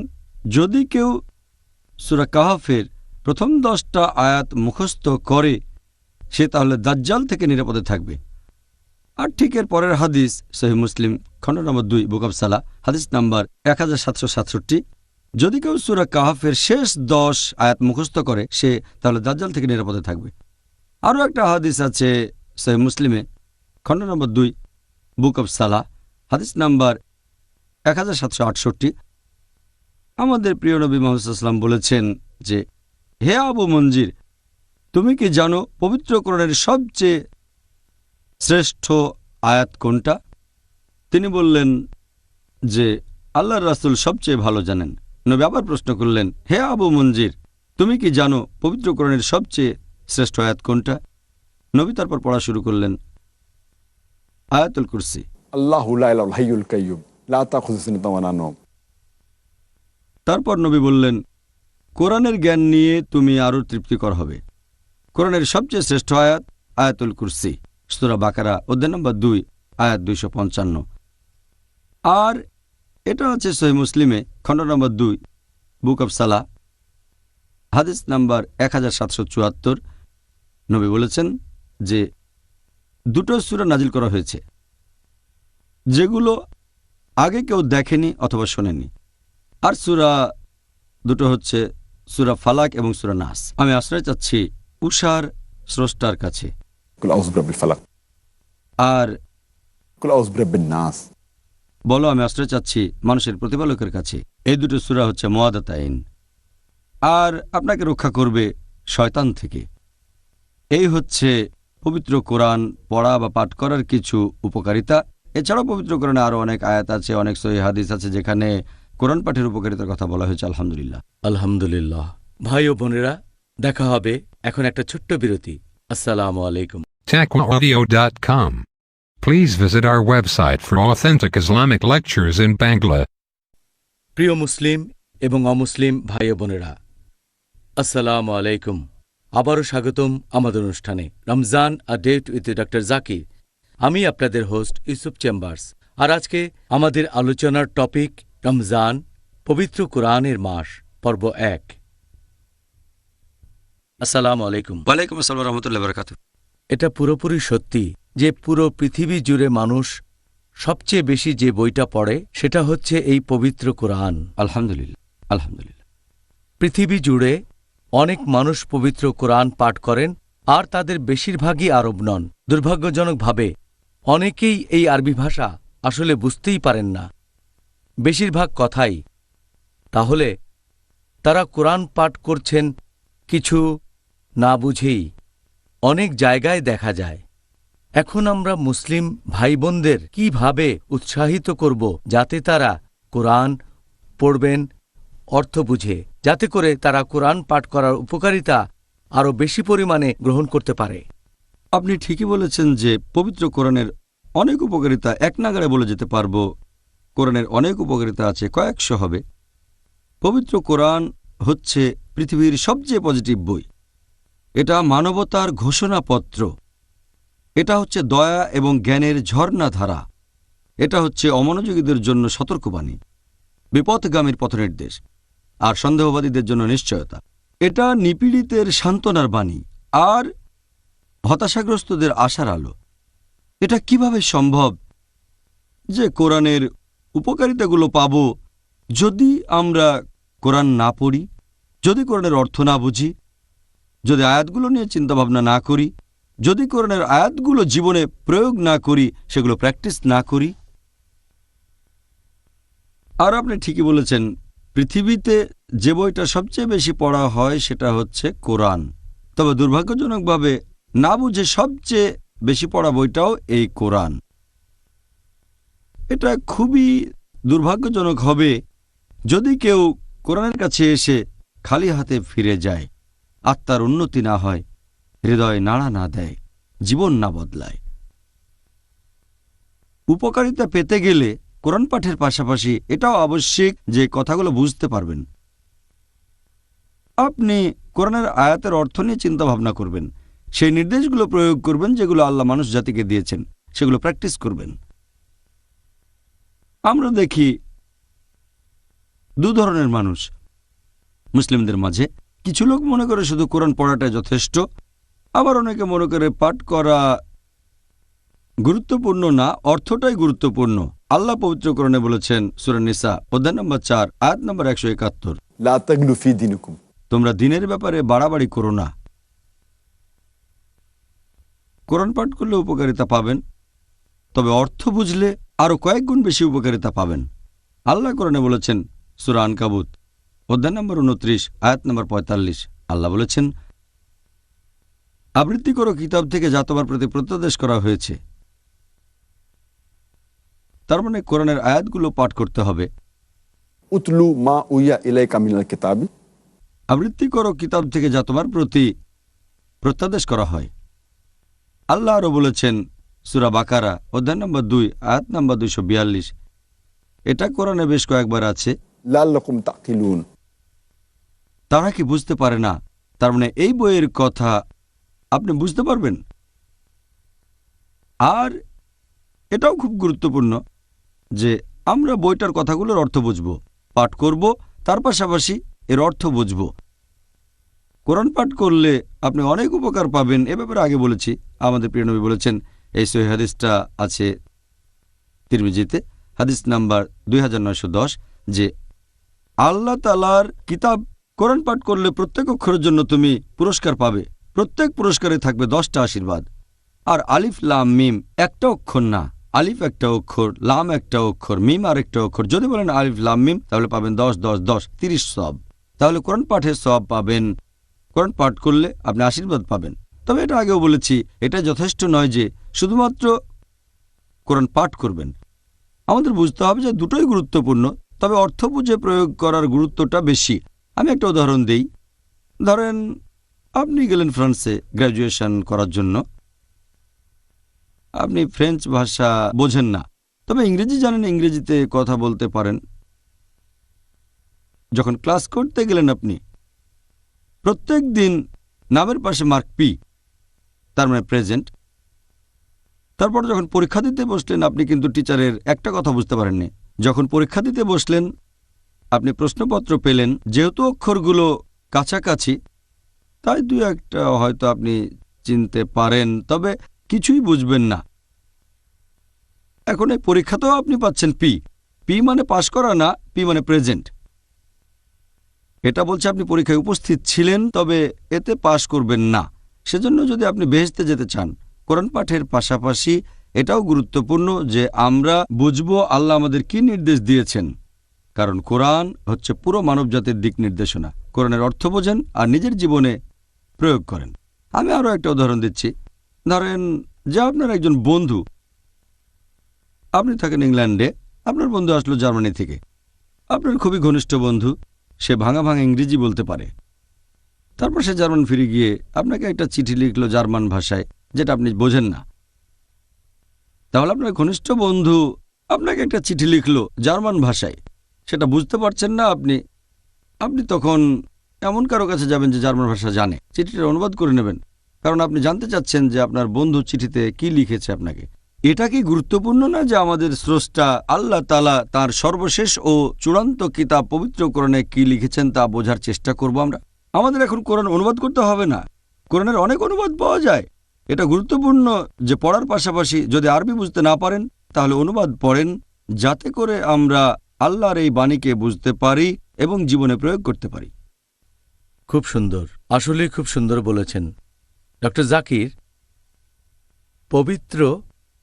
[SPEAKER 8] যদি কেউ সূরা কাহফের প্রথম 10টা আয়াত মুখস্থ করে, সে তাহলে দাজ্জাল থেকে নিরাপদে থাকবে। আর ঠিক এর পরের হাদিস সহিহ মুসলিম, খণ্ড নম্বর 2, বুক অব সালাহ, হাদিস নাম্বার 1767। যদি কেউ সূরা কাহফের শেষ 10 আয়াত মুখস্থ করে, সে তাহলে দাজ্জাল থেকে নিরাপদে থাকবে। আরও একটা হাদিস আছে সহিহ মুসলিমে, খণ্ড নম্বর 2, বুক অব সালাহ, হাদিস নাম্বার 1768। আমাদের প্রিয় নবী মুহাম্মদ সাল্লাল্লাহু আলাইহি ওয়াসাল্লাম বলেছেন যে, হে আবু মনজির, তুমি কি জানো পবিত্র কোরআনের সবচেয়ে শ্রেষ্ঠ আয়াত কোনটা? তিনি বললেন যে আল্লাহর রাসূল সবচেয়ে ভালো জানেন। নবী আবার প্রশ্ন করলেন, হে আবু মনজির, তুমি কি জানো পবিত্র কোরআনের সবচেয়ে শ্রেষ্ঠ আয়াত কোনটা? নবী তারপর পড়া শুরু করলেন আয়াতুল কুরসি।
[SPEAKER 9] আল্লাহু লা ইলাহা হাইয়ুল কাইয়্যুম লা তাখুযুহু সিনাতুন ওয়া লা নাওম।
[SPEAKER 8] তারপর নবী বললেন, কোরআনের জ্ঞান নিয়ে তুমি আরও তৃপ্তিকর হবে। কোরআনের সবচেয়ে শ্রেষ্ঠ আয়াত আয়াতুল কুরসি। সূরা বাকারা অধ্যায় নম্বর 2 আয়াত 255। আর এটা আছে সহিহ মুসলিমে খণ্ড নম্বর 2 বুক অব সালাহ হাদিস নাম্বার 1774। নবী বলেছেন যে দুটো সূরা নাজিল করা হয়েছে যেগুলো আগে কেউ দেখেনি অথবা শোনেনি। আর সূরা দুটো হচ্ছে সূরা ফালাক এবং সূরা নাস। আমি আশ্রয় চাচ্ছি উষার স্রষ্টার কাছে।
[SPEAKER 9] কুল আউযু বিরাব্বিল ফালাক,
[SPEAKER 8] আর
[SPEAKER 9] কুল আউযু বিরাব্বিন নাস।
[SPEAKER 8] বলো আমি আশ্রয় চাচ্ছি মানুষের প্রতিপালকের কাছে। এই দুটো সূরা হচ্ছে মুআদাতাইন, আর আপনাকে রক্ষা করবে শয়তান থেকে। এই হচ্ছে পবিত্র কোরআন পড়া বা পাঠ করার কিছু উপকারিতা। এছাড়াও পবিত্র কোরআনে আরও অনেক আয়াত আছে, অনেক সহিহ হাদিস আছে যেখানে কোরআন পাঠের উপকারিতার কথা বলা হয়েছে। আলহামদুলিল্লাহ।
[SPEAKER 7] আলহামদুলিল্লাহ। ভাই ও বোনেরা, দেখা হবে এখন একটা ছোট্ট বিরতি। আসসালামু আলাইকুম।
[SPEAKER 10] TaqwaAudio.com. Please visit our website for authentic Islamic lectures in Bangla.
[SPEAKER 7] প্রিয় মুসলিম এবং অমুসলিম ভাই ও বোনেরা, আসসালামু আলাইকুম। আবারও স্বাগতম আমাদের অনুষ্ঠানে Ramzan a date with doctor Zakir. আমি আপনাদের হোস্ট ইউসুফ চেম্বার্স। আর আজকে আমাদের আলোচনার টপিক রমজান, পবিত্র কোরআনের মাস, পর্ব 1। আসসালামু আলাইকুম।
[SPEAKER 8] ওয়ালাইকুম আসসালাম রহমতুল্লাহ বারাকাতুহু।
[SPEAKER 7] এটা পুরোপুরি সত্যি যে পুরো পৃথিবী জুড়ে মানুষ সবচেয়ে বেশি যে বইটা পড়ে সেটা হচ্ছে এই পবিত্র কোরআন।
[SPEAKER 8] আলহামদুলিল্লাহ, আলহামদুলিল্লাহ।
[SPEAKER 7] পৃথিবী জুড়ে অনেক মানুষ পবিত্র কোরআন পাঠ করেন, আর তাদের বেশিরভাগই আরব নন। দুর্ভাগ্যজনকভাবে অনেকেই এই আরবি ভাষা আসলে বুঝতেই পারেন না বেশিরভাগ কথাই। তাহলে তারা কোরআন পাঠ করছেন কিছু না বুঝেই। অনেক জায়গায় দেখা যায়। এখন আমরা মুসলিম ভাই বোনদের কিভাবে উৎসাহিত করব যাতে তারা কোরআন পড়বেন অর্থ বুঝে, যাতে করে তারা কোরআন পাঠ করার উপকারিতা আরও বেশি পরিমাণে গ্রহণ করতে পারে।
[SPEAKER 8] আপনি ঠিকই বলেছেন যে পবিত্র কোরআনের অনেক উপকারিতা এক নাগাড়ে বলে যেতে পারবো। কোরআনের অনেক উপকারিতা আছে, কয়েকশো হবে। পবিত্র কোরআন হচ্ছে পৃথিবীর সবচেয়ে পজিটিভ বই। এটা মানবতার ঘোষণাপত্র। এটা হচ্ছে দয়া এবং জ্ঞানের ঝর্ণাধারা। এটা হচ্ছে অমনোযোগীদের জন্য সতর্কবাণী, বিপথগামীর পথনির্দেশ, আর সন্দেহবাদীদের জন্য নিশ্চয়তা। এটা নিপীড়িতের সান্ত্বনার বাণী আর হতাশাগ্রস্তদের আশার আলো। এটা কিভাবে সম্ভব যে কোরআনের উপকারিতাগুলো পাব যদি আমরা কোরআন না পড়ি, যদি কোরআনের অর্থ না বুঝি, যদি আয়াতগুলো নিয়ে চিন্তাভাবনা না করি, যদি কোরআনের আয়াতগুলো জীবনে প্রয়োগ না করি, সেগুলো প্র্যাকটিস না করি? আর আপনি ঠিকই বলেছেন, পৃথিবীতে যে বইটা সবচেয়ে বেশি পড়া হয় সেটা হচ্ছে কোরআন। তবে দুর্ভাগ্যজনকভাবে না বুঝে সবচেয়ে বেশি পড়া বইটাও এই কোরআন। এটা খুবই দুর্ভাগ্যজনক হবে যদি কেউ কোরআনের কাছে এসে খালি হাতে ফিরে যায়, আত্মার উন্নতি না হয়, হৃদয় নাড়া না দেয়, জীবন না বদলায়। উপকারিতা পেতে গেলে কোরআন পাঠের পাশাপাশি এটাও আবশ্যিক যে কথাগুলো বুঝতে পারবেন। আপনি কোরআনের আয়াতের অর্থ নিয়ে চিন্তা ভাবনা করবেন, সেই নির্দেশগুলো প্রয়োগ করবেন যেগুলো আল্লাহ মানুষ জাতিকে দিয়েছেন, সেগুলো প্র্যাকটিস করবেন। আমরা দেখি দু ধরনের মানুষ মুসলিমদের মাঝে। কিছু লোক মনে করে শুধু কোরআন পড়াটাই যথেষ্ট, আবার অনেকে মনে করে পাঠ করা গুরুত্বপূর্ণ না, অর্থটাই গুরুত্বপূর্ণ। আল্লাহ পবিত্র কোরআনে বলেছেন সূরা নিসা অধ্যায় নম্বর 4 আয়াত নম্বর 171,
[SPEAKER 9] লা তাগলু ফি দীনিকুম।
[SPEAKER 8] তোমরা দিনের ব্যাপারে বাড়াবাড়ি করো না। কোরআন পাঠ করলে উপকারিতা পাবেন, তবে অর্থ বুঝলে আরো কয়েক গুণ বেশি উপকারিতা পাবেন। আল্লাহ কোরআনে বলেছেন সূরা আনকাবুত অধ্যায় নম্বর 29 আয়াত নম্বর 45, আল্লাহ বলেছেন, আবৃত্তি করো কিতাব থেকে যা তোমার প্রতি প্রত্যাদেশ করা হয়েছে। তার মানে কোরআনের আয়াতগুলো পাঠ করতে হবে।
[SPEAKER 9] উতলু মা উইয়া ইলাইকা মিনাল কিতাবি।
[SPEAKER 8] আবৃত্তি করো কিতাব থেকে যা তোমার প্রতি প্রত্যাদেশ করা হয়। আল্লাহ আরও বলেছেন সূরা বাকারা অধ্যায় নম্বর 2 আয়াত নম্বর 242, এটা কোরআনে বেশ কয়েকবার আছে।
[SPEAKER 9] লাআল্লাকুম তাকিলুন।
[SPEAKER 8] তারা কি বুঝতে পারে না? তার মানে এই বইয়ের কথা আপনি বুঝতে পারবেন। আর এটাও খুব গুরুত্বপূর্ণ যে আমরা বইটার কথাগুলোর অর্থ বুঝব, পাঠ করব, তার পাশাপাশি এর অর্থ বুঝব। কোরআন পাঠ করলে আপনি অনেক উপকার পাবেন, এ ব্যাপারে আগে বলেছি। আমাদের প্রিয় নবী বলেছেন, এই সহিহ হাদিসটা আছে তিরমিজিতে, হাদিস নাম্বার 2910, যে আল্লাহ তাআলার কিতাব কোরআন পাঠ করলে প্রত্যেক অক্ষরের জন্য তুমি পুরস্কার পাবে। প্রত্যেক পুরস্কারে থাকবে 10টা আশীর্বাদ। আর আলিফ লাম মিম একটা অক্ষর না, আলিফ একটা অক্ষর, লাম একটা অক্ষর, মিম আর একটা অক্ষর। যদি বলেন আলিফ লাম মিম, তাহলে পাবেন 10 10 10 30 সওয়াব। তাহলে কোরআন পাঠের সওয়াব পাবেন। কোরআন পাঠ করলে আপনি আশীর্বাদ পাবেন। তবে এটা আগেও বলেছি, এটা যথেষ্ট নয় যে শুধুমাত্র কোরআন পাঠ করবেন। আমাদের বুঝতে হবে যে দুটোই গুরুত্বপূর্ণ, তবে অর্থ বুঝে প্রয়োগ করার গুরুত্বটা বেশি। আমি একটা উদাহরণ দেই। ধরেন আপনি গেলেন ফ্রান্সে গ্র্যাজুয়েশন করার জন্য। আপনি ফ্রেঞ্চ ভাষা বোঝেন না, তবে ইংরেজি জানেন, ইংরেজিতে কথা বলতে পারেন। যখন ক্লাস করতে গেলেন আপনি, প্রত্যেক দিন নামের পাশে মার্ক পি, তার মানে প্রেজেন্ট। তারপর যখন পরীক্ষা দিতে বসলেন, আপনি কিন্তু টিচারের একটা কথা বুঝতে পারেননি। যখন পরীক্ষা দিতে বসলেন, আপনি প্রশ্নপত্র পেলেন, যেহেতু অক্ষরগুলো কাছাকাছি, তাই দু একটা হয়তো আপনি চিনতে পারেন, তবে কিছুই বুঝবেন না। এখন এই পরীক্ষাতেও আপনি পাচ্ছেন পি। পি মানে পাশ করা না, পি মানে প্রেজেন্ট। এটা বলছে আপনি পরীক্ষায় উপস্থিত ছিলেন, তবে এতে পাশ করবেন না। সেজন্য যদি আপনি বেহেশতে যেতে চান, কোরআন পাঠের পাশাপাশি এটাও গুরুত্বপূর্ণ যে আমরা বুঝবো আল্লাহ আমাদের কি নির্দেশ দিয়েছেন। কারণ কোরআন হচ্ছে পুরো মানবজাতির দিক নির্দেশনা। কোরআনের অর্থ বোঝেন আর নিজের জীবনে প্রয়োগ করেন। আমি আরও একটা উদাহরণ দিচ্ছি। ধরেন যে আপনার একজন বন্ধু, আপনি থাকেন ইংল্যান্ডে, আপনার বন্ধু আসলো জার্মানি থেকে। আপনার খুবই ঘনিষ্ঠ বন্ধু, সে ভাঙা ভাঙা ইংরেজি বলতে পারে। তারপর সে জার্মান ফিরে গিয়ে আপনাকে একটা চিঠি লিখলো জার্মান ভাষায়, যেটা আপনি বোঝেন না। তাহলে আপনার ঘনিষ্ঠ বন্ধু আপনাকে একটা চিঠি লিখলো জার্মান ভাষায়, সেটা বুঝতে পারছেন না আপনি তখন এমন কারো কাছে যাবেন যে জার্মান ভাষা জানে, চিঠিটার অনুবাদ করে নেবেন, কারণ আপনি জানতে চাচ্ছেন যে আপনার বন্ধু চিঠিতে কি লিখেছে আপনাকে। এটা কি গুরুত্বপূর্ণ না যে আমাদের স্রষ্টা আল্লাহ তাআলা তার সর্বশেষ ও চূড়ান্ত কিতাব পবিত্র কোরআনে কি লিখেছেন তা বোঝার চেষ্টা করব আমরা। আমাদের এখন কোরআন অনুবাদ করতে হবে না, কোরআনের অনেক অনুবাদ পাওয়া যায়। এটা গুরুত্বপূর্ণ যে পড়ার পাশাপাশি যদি আরবি বুঝতে না পারেন, তাহলে অনুবাদ পড়েন, যাতে করে আমরা আল্লাহর এই বাণীকে বুঝতে পারি এবং জীবনে প্রয়োগ করতে পারি।
[SPEAKER 7] খুব সুন্দর, আসলেই খুব সুন্দর বলেছেন ডক্টর জাকির। পবিত্র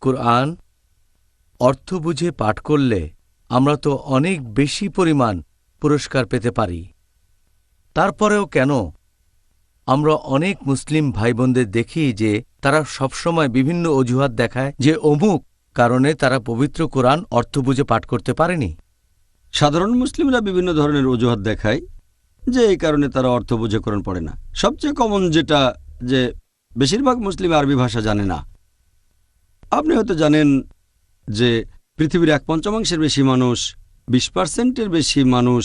[SPEAKER 7] কুরআন অর্থ বুঝে পাঠ করলে আমরা তো অনেক বেশি পরিমাণ পুরস্কার পেতে পারি। তারপরেও কেন আমরা অনেক মুসলিম ভাইবোনদের দেখি যে তারা সবসময় বিভিন্ন অজুহাত দেখায় যে অমুক কারণে তারা পবিত্র কোরআন অর্থ বুঝে পাঠ করতে পারেনি।
[SPEAKER 8] সাধারণ মুসলিমরা বিভিন্ন ধরনের অজুহাত দেখায় যে এই কারণে তারা অর্থ বুঝে কোরআন পড়ে না। সবচেয়ে কমন যেটা, যে বেশিরভাগ মুসলিম আরবি ভাষা জানে না। আপনি হয়তো জানেন যে পৃথিবীর 1/5 বেশি মানুষ, 20% বেশি মানুষ,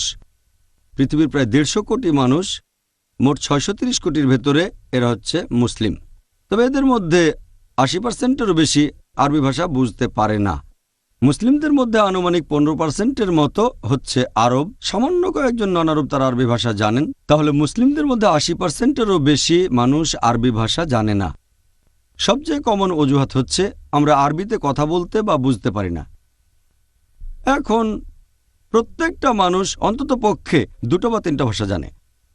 [SPEAKER 8] পৃথিবীর প্রায় 150 কোটি মানুষ, মোট 630 কোটির ভেতরে এরা হচ্ছে মুসলিম। তবে এদের মধ্যে 80%-এরও বেশি আরবি ভাষা বুঝতে পারে না। মুসলিমদের মধ্যে আনুমানিক 15%-এর মতো হচ্ছে আরব, সামান্য কয়েকজন নন আরব তারা আরবি ভাষা জানেন। তাহলে মুসলিমদের মধ্যে 80%-এরও বেশি মানুষ আরবি ভাষা জানে না। সবচেয়ে কমন অজুহাত হচ্ছে আমরা আরবিতে কথা বলতে বা বুঝতে পারি না। এখন প্রত্যেকটা মানুষ অন্তত পক্ষে 2 বা 3টা ভাষা জানে।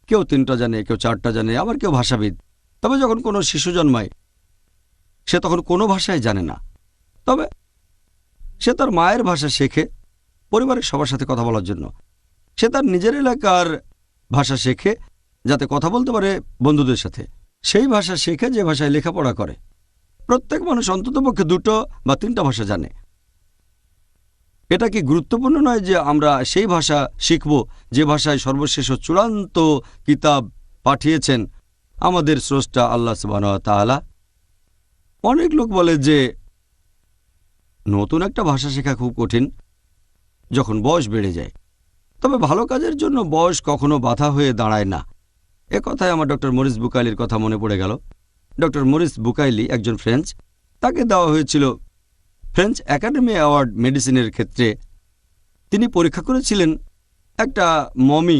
[SPEAKER 8] কেউ 3টা জানে, কেউ 4টা জানে, আবার কেউ ভাষাবিদ। তবে যখন কোনো শিশু জন্মায়, সে তখন কোনো ভাষাই জানে না। তবে সে তার মায়ের ভাষা শেখে পরিবারের সবার সাথে কথা বলার জন্য। সে তার নিজের এলাকার ভাষা শেখে যাতে কথা বলতে পারে বন্ধুদের সাথে। সেই ভাষা শেখে যে ভাষায় লেখাপড়া করে। প্রত্যেক মানুষ অন্ততপক্ষে 2 বা 3টা ভাষা জানে। এটা কি গুরুত্বপূর্ণ নয় যে আমরা সেই ভাষা শিখব যে ভাষায় সর্বশেষ ও চূড়ান্ত কিতাব পাঠিয়েছেন আমাদের স্রষ্টা আল্লাহ সুবহানাহু ওয়া তাআলা? অনেক লোক বলে যে নতুন একটা ভাষা শেখা খুব কঠিন যখন বয়স বেড়ে যায়। তবে ভালো কাজের জন্য বয়স কখনো বাধা হয়ে দাঁড়ায় না। কথায় আমার ডক্টর মরিস বুকাইলির কথা মনে পড়ে গেল। ডক্টর মরিস বুকাইলি একজন ফ্রেঞ্চ, তাকে দেওয়া হয়েছিল ফ্রেঞ্চ একাডেমি অ্যাওয়ার্ড মেডিসিনের ক্ষেত্রে। তিনি পরীক্ষা করেছিলেন একটা মমি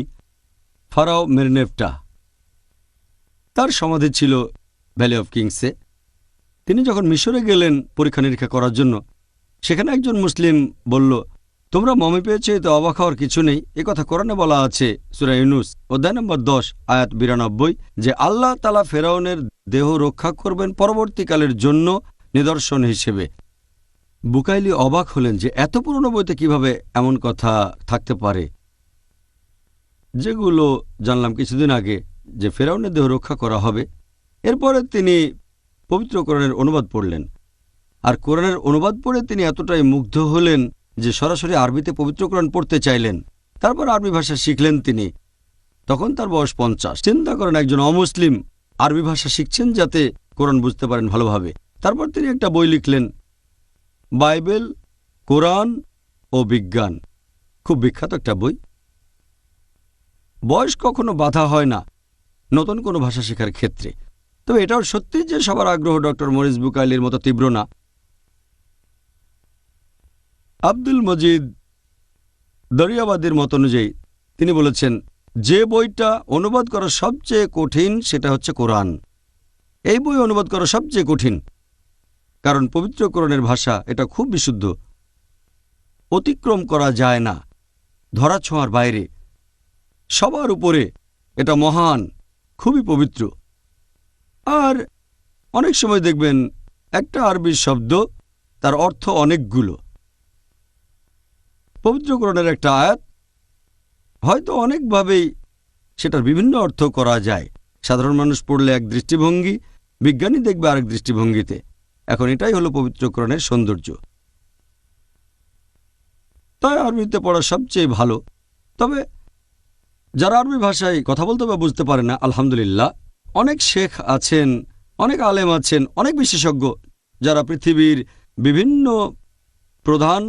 [SPEAKER 8] ফারাও মেরনেফটা, তার সমাধি ছিল ভ্যালি অফ কিংসে। তিনি যখন মিশরে গেলেন পরীক্ষা নিরীক্ষা করার জন্য, সেখানে একজন মুসলিম বলল, তোমরা মমি পেয়েছো, এতে অবাক হওয়ার কিছু নেই। কথা কোরআনে বলা আছে সূরা ইউনূস অধ্যায় নম্বর 10 আয়াত 92 যে আল্লাহ তাআলা ফেরাউনের দেহ রক্ষা করবেন পরবর্তীকালের জন্য নিদর্শন হিসেবে। বুকাইলি অবাক হলেন যে এত পুরনো বইতে কিভাবে এমন কথা থাকতে পারে, যেগুলো জানলাম কিছুদিন আগে যে ফেরাউনের দেহ রক্ষা করা হবে। এরপরে তিনি পবিত্র কোরআনের অনুবাদ পড়লেন, আর কোরআনের অনুবাদ পড়ে তিনি এতটাই মুগ্ধ হলেন যে সরাসরি আরবিতে পবিত্র কোরআন পড়তে চাইলেন। তারপর আরবি ভাষা শিখলেন তিনি। তখন তার বয়স 50। চিন্তা করেন, একজন অমুসলিম আরবি ভাষা শিখছেন যাতে কোরআন বুঝতে পারেন ভালোভাবে। তারপর তিনি একটা বই লিখলেন, বাইবেল, কোরআন ও বিজ্ঞান। খুব বিখ্যাত একটা বই। বয়স কখনো বাধা হয় না নতুন কোনো ভাষা শেখার ক্ষেত্রে। তবে এটাও সত্যি যে সবার আগ্রহ ডক্টর মরিস বুকাইলির মতো তীব্র না। আব্দুল মজিদ দরিয়াবাদীর মত অনুযায়ী তিনি বলেছেন, যে বইটা অনুবাদ করা সবচেয়ে কঠিন সেটা হচ্ছে কোরআন। এই বই অনুবাদ করা সবচেয়ে কঠিন, কারণ পবিত্র কোরআনের ভাষা এটা খুব বিশুদ্ধ, অতিক্রম করা যায় না, ধরাছোঁয়ার বাইরে, সবার উপরে। এটা মহান, খুবই পবিত্র। আর অনেক সময় দেখবেন একটা আরবি শব্দ তার অর্থ অনেকগুলো। পবিত্র কোরআনের একটা আয়াত হয়তো অনেকভাবেই সেটার বিভিন্ন অর্থ করা যায়। সাধারণ মানুষ পড়লে এক দৃষ্টিভঙ্গি, বিজ্ঞানী দেখবে আরেক দৃষ্টিভঙ্গিতে। এখন এটাই হলো পবিত্র কোরআনের সৌন্দর্য। তাই আরবিতে পড়া সবচেয়ে ভালো। তবে যারা আরবি ভাষায় কথা বলতে বা বুঝতে পারে না, আলহামদুলিল্লাহ অনেক শেখ আছেন, অনেক আলেম আছেন, অনেক বিশেষজ্ঞ যারা পৃথিবীর বিভিন্ন প্রধান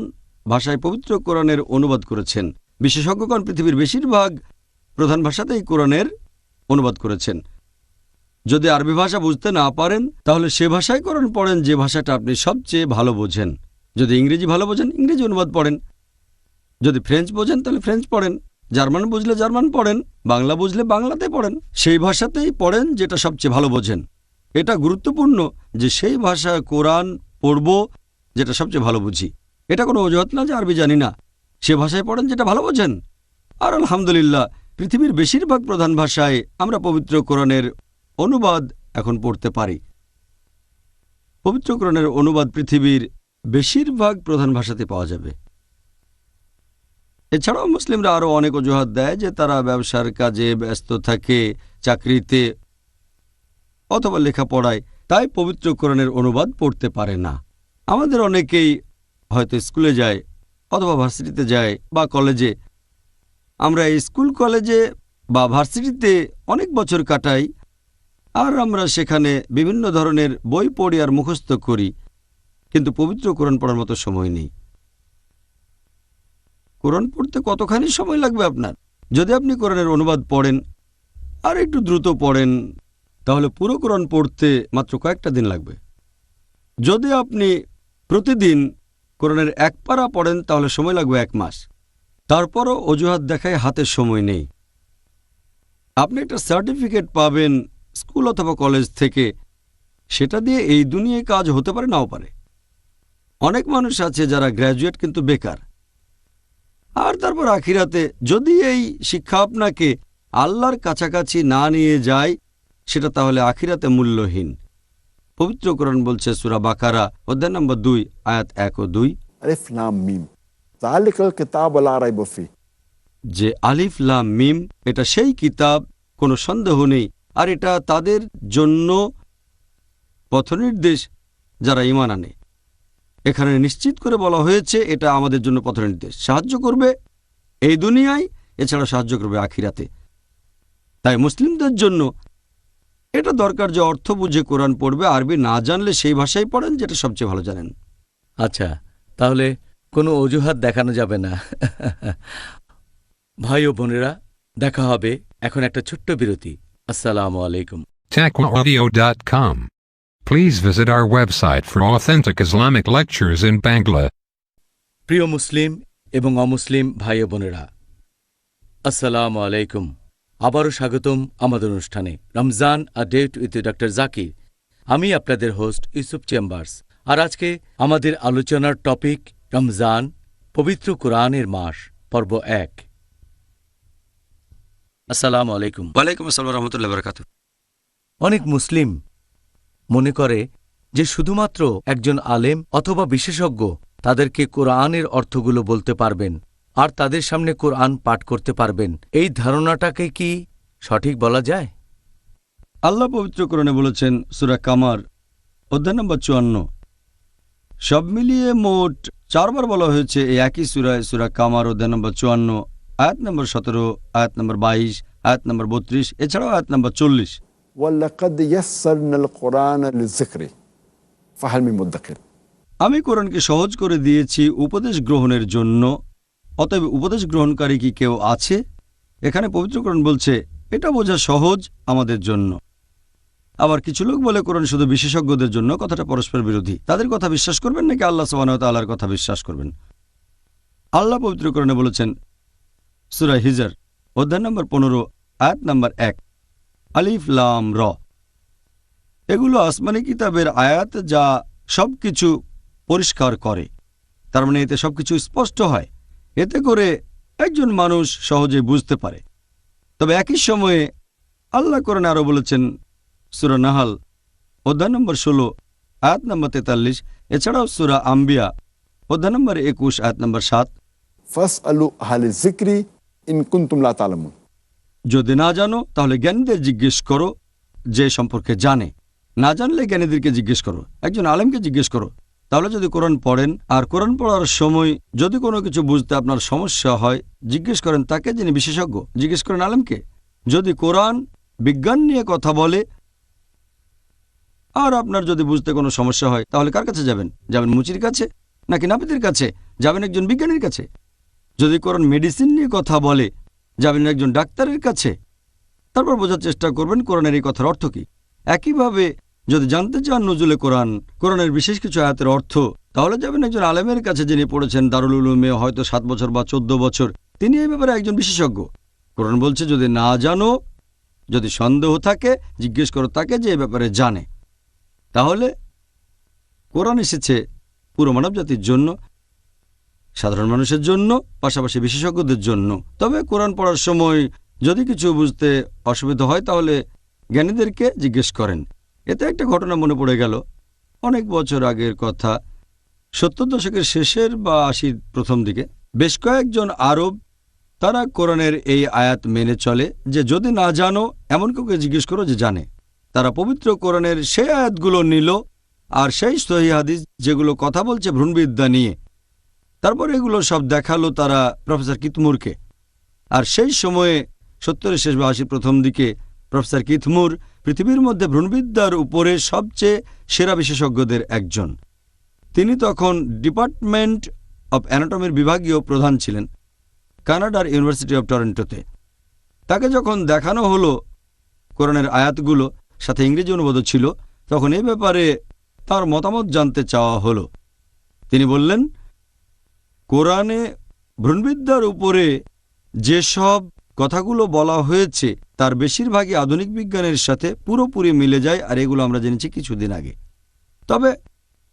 [SPEAKER 8] ভাষায় পবিত্র কোরআনের অনুবাদ করেছেন। বিশেষজ্ঞগণ পৃথিবীর বেশিরভাগ প্রধান ভাষাতেই কোরআনের অনুবাদ করেছেন। যদি আরবি ভাষা বুঝতে না পারেন তাহলে সে ভাষায় কোরআন পড়েন যে ভাষাটা আপনি সবচেয়ে ভালো বোঝেন। যদি ইংরেজি ভালো বোঝেন ইংরেজি অনুবাদ পড়েন, যদি ফ্রেঞ্চ বোঝেন তাহলে ফ্রেঞ্চ পড়েন, জার্মান বুঝলে জার্মান পড়েন, বাংলা বুঝলে বাংলাতে পড়েন। সেই ভাষাতেই পড়েন যেটা সবচেয়ে ভালো বোঝেন। এটা গুরুত্বপূর্ণ যে সেই ভাষায় কোরআন পড়ব যেটা সবচেয়ে ভালো বুঝি। এটা কোনো অজুহাত না যে আরবি জানি না, সে ভাষায় পড়েন যেটা ভালো বোঝেন। আর আলহামদুলিল্লাহ পৃথিবীর বেশিরভাগ প্রধান ভাষায় আমরা পবিত্র কোরআনের অনুবাদ এখন পড়তে পারি। পবিত্র কোরআনের অনুবাদ পৃথিবীর বেশিরভাগ প্রধান ভাষাতে পাওয়া যাবে। এছাড়াও মুসলিমরা আরও অনেক অজুহাত দেয় যে তারা ব্যবসার কাজে ব্যস্ত থাকে, চাকরিতে অথবা লেখাপড়ায়, তাই পবিত্র কোরআনের অনুবাদ পড়তে পারে না। আমাদের অনেকেই হয়তো স্কুলে যায় অথবা ভার্সিটিতে যায় বা কলেজে। আমরা এই স্কুল কলেজে বা ভার্সিটিতে অনেক বছর কাটাই, আর আমরা সেখানে বিভিন্ন ধরনের বই পড়ি আর মুখস্থ করি, কিন্তু পবিত্র কোরআন পড়ার মতো সময় নেই। কোরআন পড়তে কতখানি সময় লাগবে আপনার? যদি আপনি কোরআনের অনুবাদ পড়েন আর একটু দ্রুত পড়েন তাহলে পুরো কোরআন পড়তে মাত্র কয়েকটা দিন লাগবে। যদি আপনি প্রতিদিন কোরআনের এক পারা পড়েন তাহলে সময় লাগবে 1 মাস। তারপরও অজুহাত দেখায় হাতে সময় নেই। আপনি একটা সার্টিফিকেট পাবেন স্কুল অথবা কলেজ থেকে, সেটা দিয়ে এই দুনিয়ায় কাজ হতে পারে নাও পারে। অনেক মানুষ আছে যারা গ্র্যাজুয়েট কিন্তু বেকার। আর তারপর আখিরাতে যদি এই শিক্ষা আপনাকে আল্লাহর কাছাকাছি না নিয়ে যায় সেটা তাহলে আখিরাতে মূল্যহীন। পবিত্র কোরআন বলছে সূরা বাকারা অধ্যায় নম্বর 2 আয়াত 1 ও 2,
[SPEAKER 9] আলিফ লাম মিম যালিকাল কিতাবু লা রাইবা ফি,
[SPEAKER 8] যে আলিফ লাম মিম এটা সেই কিতাব, কোনো সন্দেহ নেই, আর এটা তাদের জন্য পথনির্দেশ যারা ঈমান আনে। এখানে নিশ্চিত করে বলা হয়েছে এটা আমাদের জন্য পথনির্দেশ, সাহায্য করবে এই দুনিয়ায়, এছাড়া সাহায্য করবে আখিরাতে। তাই মুসলিমদের জন্য এটা দরকার যে অর্থ বুঝে কোরআন পড়বে। আরবি না জানলে সেই ভাষায় পড়েন যেটা সবচেয়ে ভালো জানেন।
[SPEAKER 7] আচ্ছা, তাহলে কোনো অজুহাত দেখানো যাবে না। ভাই ও বোনেরা, দেখা হবে এখন একটা ছোট্ট বিরতি। আসসালামু আলাইকুম।
[SPEAKER 10] TaqwaAudio.com. Please visit our website for authentic Islamic lectures in Bangla.
[SPEAKER 7] প্রিয় মুসলিম এবং অমুসলিম ভাই ও বোনেরা, আসসালামু আলাইকুম। আবারও স্বাগতম আমাদের অনুষ্ঠানে Ramzan a date with doctor Zakir. আমি আপনাদের হোস্ট ইউসুফ চেম্বার্স। আর আজকে আমাদের আলোচনার টপিক রমজান, পবিত্র কোরআনের মাস, পর্ব 1। আসসালামু আলাইকুম।
[SPEAKER 8] ওয়ালাইকুম আসসালাম রহমতুল্লাহ বরকাতুহ।
[SPEAKER 7] অনেক মুসলিম মনে করে যে শুধুমাত্র একজন আলেম অথবা বিশেষজ্ঞ তাদেরকে কোরআনের অর্থগুলো বলতে পারবেন আর তাদের সামনে কোরআন পাঠ করতে পারবেন। এই ধারণাটাকে কি সঠিক বলা যায়?
[SPEAKER 8] আল্লাহ পবিত্র কোরআনে বলেছেন সূরা কামার অধ্যায় নম্বর 54, সব মিলিয়ে মোট 4 বার বলা হয়েছে এই একই সূরায়, সূরা কামার অধ্যায় নম্বর 54, আয়াত নম্বর 17, আয়াত নম্বর 22, আয়াত নম্বর 32, এছাড়াও আয়াত নম্বর 40।
[SPEAKER 9] ওয়ালাকাদ ইয়াসসারনাল কুরআনা লিযিকরি ফাহাল মিন মুদ্দাকির।
[SPEAKER 8] আমি কোরআনকে সহজ করে দিয়েছি উপদেশ গ্রহণের জন্য, অতএব উপদেশ গ্রহণকারী কি কেউ আছে? এখানে পবিত্র কোরআন বলছে এটা বোঝা সহজ আমাদের জন্য। আবার কিছু লোক বলে কোরআন শুধু বিশেষজ্ঞদের জন্য। কথাটা পরস্পর বিরোধী। তাদের কথা বিশ্বাস করবেন নাকি আল্লাহ সুবহানাহু ওয়া তাআলার কথা বিশ্বাস করবেন? আল্লাহ পবিত্র কোরআনে বলেছেন সূরা হিজর অধ্যায় নম্বর 15, আয়াত নম্বর 1, আলিফ লাম র। এগুলো আসমানি কিতাবের আয়াত যা সবকিছু পরিষ্কার করে। তার মানে এতে সবকিছু স্পষ্ট হয়, এতে করে একজন মানুষ সহজে বুঝতে পারে। তবে একই সময়ে আল্লাহ কোরআনে আরও বলেছেন সূরা নাহাল অধ্যায় নম্বর 16, আয়াত নম্বর 43, এছাড়াও সূরা আম্বিয়া অধ্যায় নম্বর 21, আয়াত নম্বর 7,
[SPEAKER 9] ফাসআলু আহলা যিকরি ইন কুনতুম লা তা'লামুন।
[SPEAKER 8] যদি না জানো তাহলে জ্ঞানীদের জিজ্ঞেস করো যে সম্পর্কে জানে, না জানলে জ্ঞানীদেরকে জিজ্ঞেস করো, একজন আলেমকে জিজ্ঞেস করো। তাহলে যদি কোরআন পড়েন আর কোরআন পড়ার সময় যদি কোনো কিছু বুঝতে আপনার সমস্যা হয়, জিজ্ঞেস করেন তাকে যিনি বিশেষজ্ঞ, জিজ্ঞেস করেন আলেমকে। যদি কোরআন বিজ্ঞান নিয়ে কথা বলে আর আপনার যদি বুঝতে কোনো সমস্যা হয়, তাহলে কার কাছে যাবেন? যাবেন মুচির কাছে নাকি নাপিতের কাছে? যাবেন একজন বিজ্ঞানীর কাছে। যদি কোরআন মেডিসিন নিয়ে কথা বলে, যাবেন একজন ডাক্তারের কাছে। তারপর বোঝার চেষ্টা করবেন কোরআনের এই কথার অর্থ কী। একইভাবে যদি জানতে চান নজুলে কোরআনের বিশেষ কিছু আয়াতের অর্থ, তাহলে যাবেন একজন আলেমের কাছে যিনি পড়েছেন দারুল উলুমে হয়তো 7 বছর বা 14 বছর। তিনি এই ব্যাপারে একজন বিশেষজ্ঞ। কোরআন বলছে যদি না জানো, যদি সন্দেহ থাকে, জিজ্ঞেস করো তাকে যে এই ব্যাপারে জানে। তাহলে কোরআন এসেছে পুরো মানবজাতির জন্য, সাধারণ মানুষের জন্য, পাশাপাশি বিশেষজ্ঞদের জন্য। তবে কোরআন পড়ার সময় যদি কিছু বুঝতে অসুবিধা হয় তাহলে জ্ঞানীদেরকে জিজ্ঞেস করেন। এতে একটা ঘটনা মনে পড়ে গেল, অনেক বছর আগের কথা, 70 দশকের শেষের বা 80 প্রথম দিকে বেশ কয়েকজন আরব তারা কোরআনের এই আয়াত মেনে চলে যে যদি না জানো এমন কাউকে জিজ্ঞেস করো যে জানে। তারা পবিত্র কোরআনের সেই আয়াতগুলো নিল আর সেই সহিহ হাদিস যেগুলো কথা বলছে ভ্রূণবিদ্যা নিয়ে, তারপর এগুলো সব দেখালো তারা প্রফেসর কিতমুরকে। আর সেই সময়ে 70-এর শেষ বা 80 প্রথম দিকে প্রফেসর কিতমুর পৃথিবীর মধ্যে ভ্রূণবিদ্যার উপরে সবচেয়ে সেরা বিশেষজ্ঞদের একজন। তিনি তখন ডিপার্টমেন্ট অব অ্যানাটমির বিভাগীয় প্রধান ছিলেন কানাডার ইউনিভার্সিটি অব টরন্টোতে। তাকে যখন দেখানো হলো কোরআনের আয়াতগুলো, সাথে ইংরেজি অনুবাদ ছিল, তখন এই ব্যাপারে তার মতামত জানতে চাওয়া হলো। তিনি বললেন কোরআনে ভ্রূণবিদ্যার উপরে যেসব কথাগুলো বলা হয়েছে তার বেশিরভাগই আধুনিক বিজ্ঞানের সাথে পুরোপুরি মিলে যায়, আর এগুলো আমরা জেনেছি কিছুদিন আগে। তবে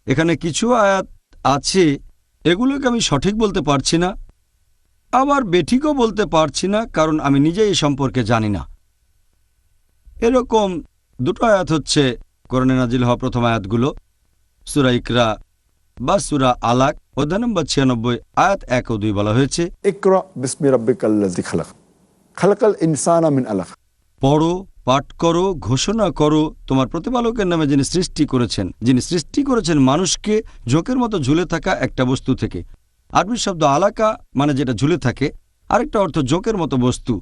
[SPEAKER 8] এখানে কিছু আয়াত আছে এগুলোকে আমি সঠিক বলতে পারছি না, আবার বেঠিকও বলতে পারছি না, কারণ আমি নিজেই এই সম্পর্কে জানি না। এরকম দুটো আয়াত হচ্ছে কোরআনে নাজিল হওয়া প্রথম আয়াতগুলো, সূরা ইকরা বা সূরা আলাক অধ্যায় নম্বর 96, আয়াত 1 ও 2 বলা হয়েছে
[SPEAKER 9] ইকরা বিসমি রাব্বিকাল্লাযী খালাক খালাকাল ইনসানা মিন আলাক।
[SPEAKER 8] পড়ো, পাঠ করো, ঘোষণা করো তোমার প্রতিপালকের নামে যিনি সৃষ্টি করেছেন, যিনি সৃষ্টি করেছেন মানুষকে ঝোঁকের মতো ঝুলে থাকা একটা বস্তু থেকে। আরবি শব্দ আলাকা মানে যেটা ঝুলে থাকে, আরেকটা অর্থ ঝোঁকের মতো বস্তু।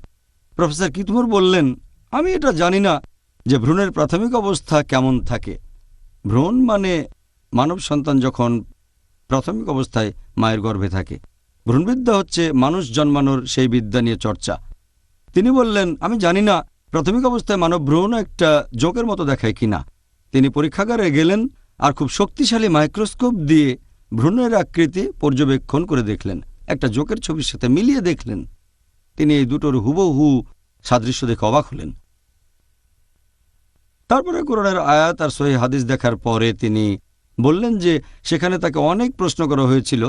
[SPEAKER 8] প্রফেসর কিতমুর বললেন আমি এটা জানি না যে ভ্রূণের প্রাথমিক অবস্থা কেমন থাকে। ভ্রূণ মানে মানব সন্তান যখন প্রাথমিক অবস্থায় মায়ের গর্ভে থাকে। ভ্রূণবিদ্যা হচ্ছে মানুষ জন্মানোর সেই বিদ্যা নিয়ে চর্চা। তিনি বললেন আমি জানি না প্রাথমিক অবস্থায় মানব ভ্রূণ একটা জোকের মতো দেখায় কিনা। তিনি পরীক্ষাগারে গেলেন আর খুব শক্তিশালী মাইক্রোস্কোপ দিয়ে ভ্রূণের আকৃতি পর্যবেক্ষণ করে দেখলেন, একটা জোকের ছবির সাথে মিলিয়ে দেখলেন। তিনি এই দুটোর হুবহু সাদৃশ্য দেখে অবাক হলেন। তারপরে কোরআনের আয়াত আর সহিহ হাদিস দেখার পরে তিনি বললেন যে সেখানে তাকে অনেক প্রশ্ন করা হয়েছিল,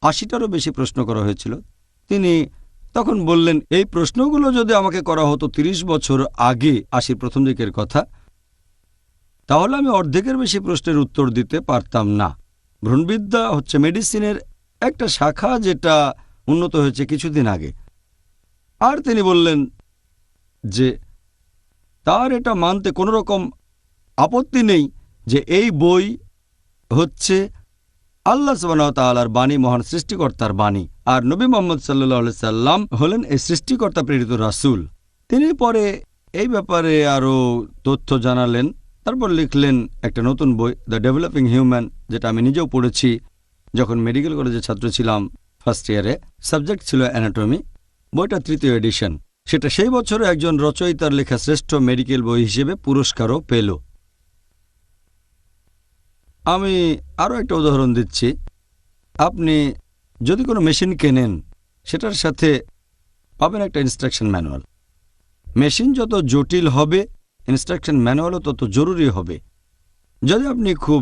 [SPEAKER 8] ৮০টারও বেশি প্রশ্ন করা হয়েছিল। তিনি তখন বললেন, এই প্রশ্নগুলো যদি আমাকে করা হতো ৩০ বছর আগে, ৮০ প্রথম দিকের কথা, তাহলে আমি অর্ধেকের বেশি প্রশ্নের উত্তর দিতে পারতাম না। ভ্রূণবিদ্যা হচ্ছে মেডিসিনের একটা শাখা যেটা উন্নত হয়েছে কিছুদিন আগে। আর তিনি বললেন যে তার এটা মানতে কোনো রকম আপত্তি নেই যে এই বই হচ্ছে আল্লাহ সুবহানাহু ওয়া তাআলার বাণী, মহান সৃষ্টিকর্তার বাণী, আর নবী মুহাম্মদ সাল্লাল্লাহু আলাইহি সাল্লাম হলেন এই সৃষ্টিকর্তা প্রেরিত রাসূল। তিনি পরে এই ব্যাপারে আরও তথ্য জানালেন। তারপর লিখলেন একটা নতুন বই, দ্য ডেভেলপিং হিউম্যান, যেটা আমি নিজেও পড়েছি যখন মেডিকেল কলেজের ছাত্র ছিলাম, ফার্স্ট ইয়ারে। সাবজেক্ট ছিল অ্যানাটমি। বইটা ৩য় এডিশন। সেটা সেই বছরে একজন রচয়িতার লেখা শ্রেষ্ঠ মেডিকেল বই হিসেবে পুরস্কারও পেল। আমি আরও একটা উদাহরণ দিচ্ছি। আপনি যদি কোনো মেশিন কেনেন, সেটার সাথে পাবেন একটা ইনস্ট্রাকশন ম্যানুয়াল। মেশিন যত জটিল হবে, ইনস্ট্রাকশন ম্যানুয়ালও তত জরুরি হবে। যদি আপনি খুব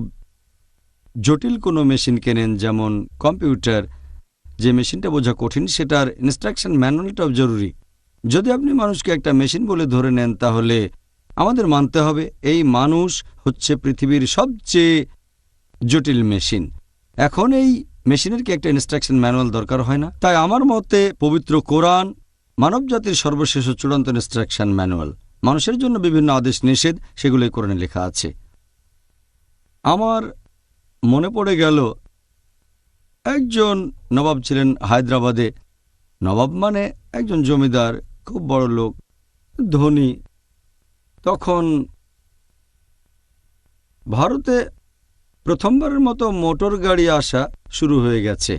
[SPEAKER 8] জটিল কোনো মেশিন কেনেন, যেমন কম্পিউটার, যে মেশিনটা বোঝা কঠিন, সেটার ইনস্ট্রাকশন ম্যানুয়ালটাও জরুরি। যদি আপনি মানুষকে একটা মেশিন বলে ধরে নেন, তাহলে আমাদের মানতে হবে এই মানুষ হচ্ছে পৃথিবীর সবচেয়ে জটিল মেশিন। এখন এই মেশিনের কি একটা ইনস্ট্রাকশন ম্যানুয়াল দরকার হয় না? তাই আমার মতে পবিত্র কোরআন মানবজাতির সর্বশেষ ও চূড়ান্ত ইনস্ট্রাকশন ম্যানুয়াল। মানুষের জন্য বিভিন্ন আদেশ নিষেধ, সেগুলোই কোরআনে লেখা আছে। আমার মনে পড়ে গেল, একজন নবাব ছিলেন হায়দ্রাবাদে। নবাব মানে একজন জমিদার, খুব বড় লোক, ধনী। তখন ভারতে প্রথমবারের মতো মোটর গাড়ি আসা শুরু হয়ে গেছে।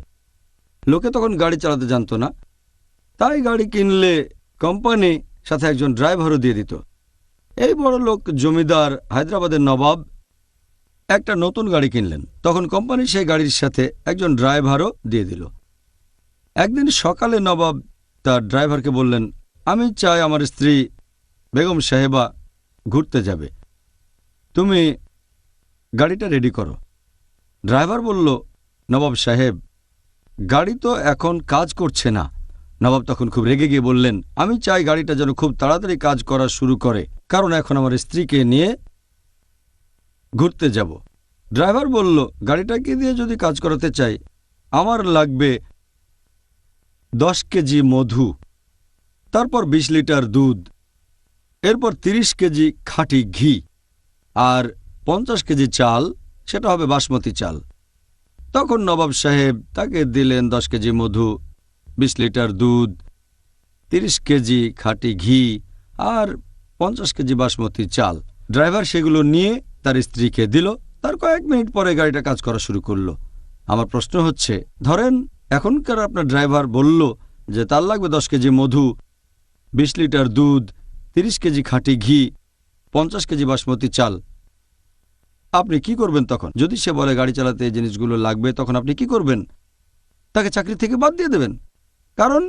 [SPEAKER 8] লোকে তখন গাড়ি চালাতে জানতো না, তাই গাড়ি কিনলে কোম্পানি সাথে একজন ড্রাইভারও দিয়ে দিত। এই বড় লোক জমিদার হায়দ্রাবাদের নবাব একটা নতুন গাড়ি কিনলেন, তখন কোম্পানি সেই গাড়ির সাথে একজন ড্রাইভারও দিয়ে দিল। একদিন সকালে নবাব তার ড্রাইভারকে বললেন, আমি চাই আমার স্ত্রী বেগম সাহেবা ঘুরতে যাবে, তুমি গাড়িটা রেডি করো। ড্রাইভার বলল, নবাব সাহেব, গাড়ি তো এখন কাজ করছে না। নবাব তখন খুব রেগে গিয়ে বললেন, আমি চাই গাড়িটা যেন খুব তাড়াতাড়ি কাজ করা শুরু করে, কারণ এখন আমার স্ত্রীকে নিয়ে ঘুরতে যাব। ড্রাইভার বলল, গাড়িটাকে দিয়ে যদি কাজ করাতে চাই, আমার লাগবে 10 কেজি মধু, তারপর 20 লিটার দুধ, এরপর 30 কেজি খাঁটি ঘি, আর 50 কেজি চাল, সেটা হবে বাসমতি চাল। তখন নবাব সাহেব তাকে দিলেন 10 কেজি মধু, 20 লিটার দুধ, 30 কেজি খাঁটি ঘি আর 50 কেজি বাসমতি চাল। ড্রাইভার সেগুলো নিয়ে তার স্ত্রীকে দিল। তার কয়েক মিনিট পরে গাড়িটা কাজ করা শুরু করলো। আমার প্রশ্ন হচ্ছে, ধরেন এখনকার আপনার ড্রাইভার বলল যে তার লাগবে 10 কেজি মধু, 20 লিটার দুধ, 30 কেজি খাঁটি ঘি, 50 কেজি বাসমতি চাল। আপনি কি করবেন তখন? যদি সে বলে গাড়ি চালাতে এই জিনিসগুলো লাগবে, তখন আপনি কি করবেন? তাকে চাকরি থেকে বাদ দিয়ে দেবেন। কারণ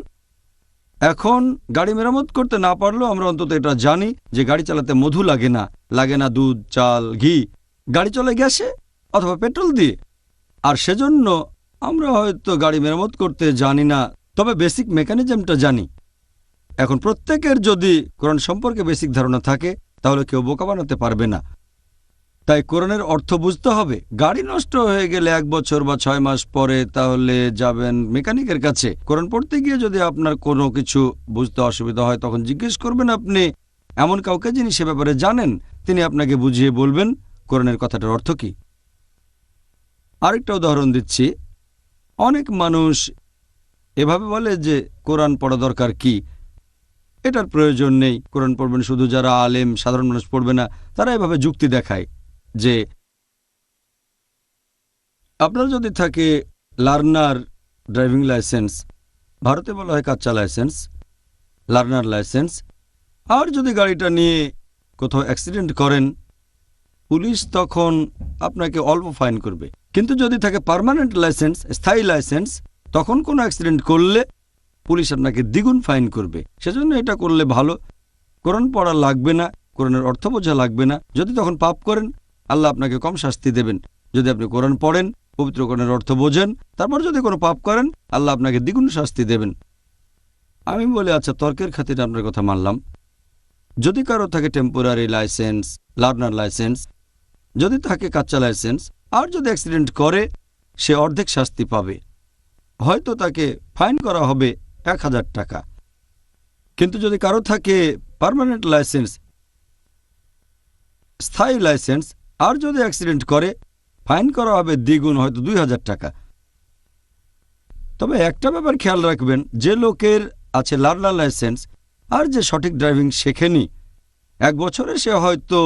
[SPEAKER 8] এখন গাড়ি মেরামত করতে না পারলেও আমরা অন্তত এটা জানি যে গাড়ি চালাতে মধু লাগে না দুধ, চাল, ঘি। গাড়ি চলে গ্যাসে অথবা পেট্রোল দিয়ে। আর সেজন্য আমরা হয়তো গাড়ি মেরামত করতে জানি না, তবে বেসিক মেকানিজমটা জানি। এখন প্রত্যেকের যদি কোরআন সম্পর্কে বেসিক ধারণা থাকে, তাহলে কেউ বোকা বানাতে পারবে না। তাই কোরআনের অর্থ বুঝতে হবে। গাড়ি নষ্ট হয়ে গেলে 1 বছর বা 6 মাস পরে তাহলে যাবেন মেকানিকের কাছে। কোরআন পড়তে গিয়ে যদি আপনার কোনো কিছু বুঝতে অসুবিধা হয়, তখন জিজ্ঞেস করবেন আপনি এমন কাউকে যিনি সে ব্যাপারে জানেন, তিনি আপনাকে বুঝিয়ে বলবেন কোরআনের কথাটার অর্থ কি। আরেকটা উদাহরণ দিচ্ছি। অনেক মানুষ এভাবে বলে যে কোরআন পড়া দরকার কি, এটার প্রয়োজন নেই, কোরআন পড়বেন শুধু যারা আলেম, সাধারণ মানুষ পড়বে না। তারা এভাবে যুক্তি দেখায় যে আপনার যদি থাকে লার্নার ড্রাইভিং লাইসেন্স, ভারতে বলা হয় কাচ্চা লাইসেন্স, লার্নার লাইসেন্স, আর যদি গাড়িটা নিয়ে কোথাও অ্যাক্সিডেন্ট করেন, পুলিশ তখন আপনাকে অল্প ফাইন করবে। কিন্তু যদি থাকে পার্মানেন্ট লাইসেন্স, স্থায়ী লাইসেন্স, তখন কোনো অ্যাক্সিডেন্ট করলে পুলিশ আপনাকে দ্বিগুণ ফাইন করবে। সেজন্য এটা করলে ভালো। কোরআন পড়া লাগবে না, কোরআনের অর্থ বোঝা লাগবে না। যদি তখন পাপ করেন আল্লাহ আপনাকে কম শাস্তি দেবেন। যদি আপনি কোরআন পড়েন, পবিত্র কোরআনের অর্থ বোঝেন, তারপর যদি কোনো পাপ করেন আল্লাহ আপনাকে দ্বিগুণ শাস্তি দেবেন। আমি বলি আচ্ছা, তর্কের খাতিরে আপনার কথা মানলাম। যদি কারো থাকে টেম্পোরারি লাইসেন্স, লার্নার লাইসেন্স, যদি থাকে কাঁচা লাইসেন্স, আর যদি অ্যাক্সিডেন্ট করে সে অর্ধেক শাস্তি পাবে। হয়তো তাকে ফাইন করা হবে 1000 টাকা। কিন্তু যদি কারো থাকে পার্মানেন্ট লাইসেন্স, স্থায়ী লাইসেন্স, আর যদি অ্যাক্সিডেন্ট করে ফাইন করা হবে দ্বিগুণ, হয়তো 2000 টাকা। তবে একটা ব্যাপার খেয়াল রাখবেন, যে লোকের আছে লার্নার লাইসেন্স আর যে সঠিক ড্রাইভিং শেখেনি, 1 বছরে সে হয়তো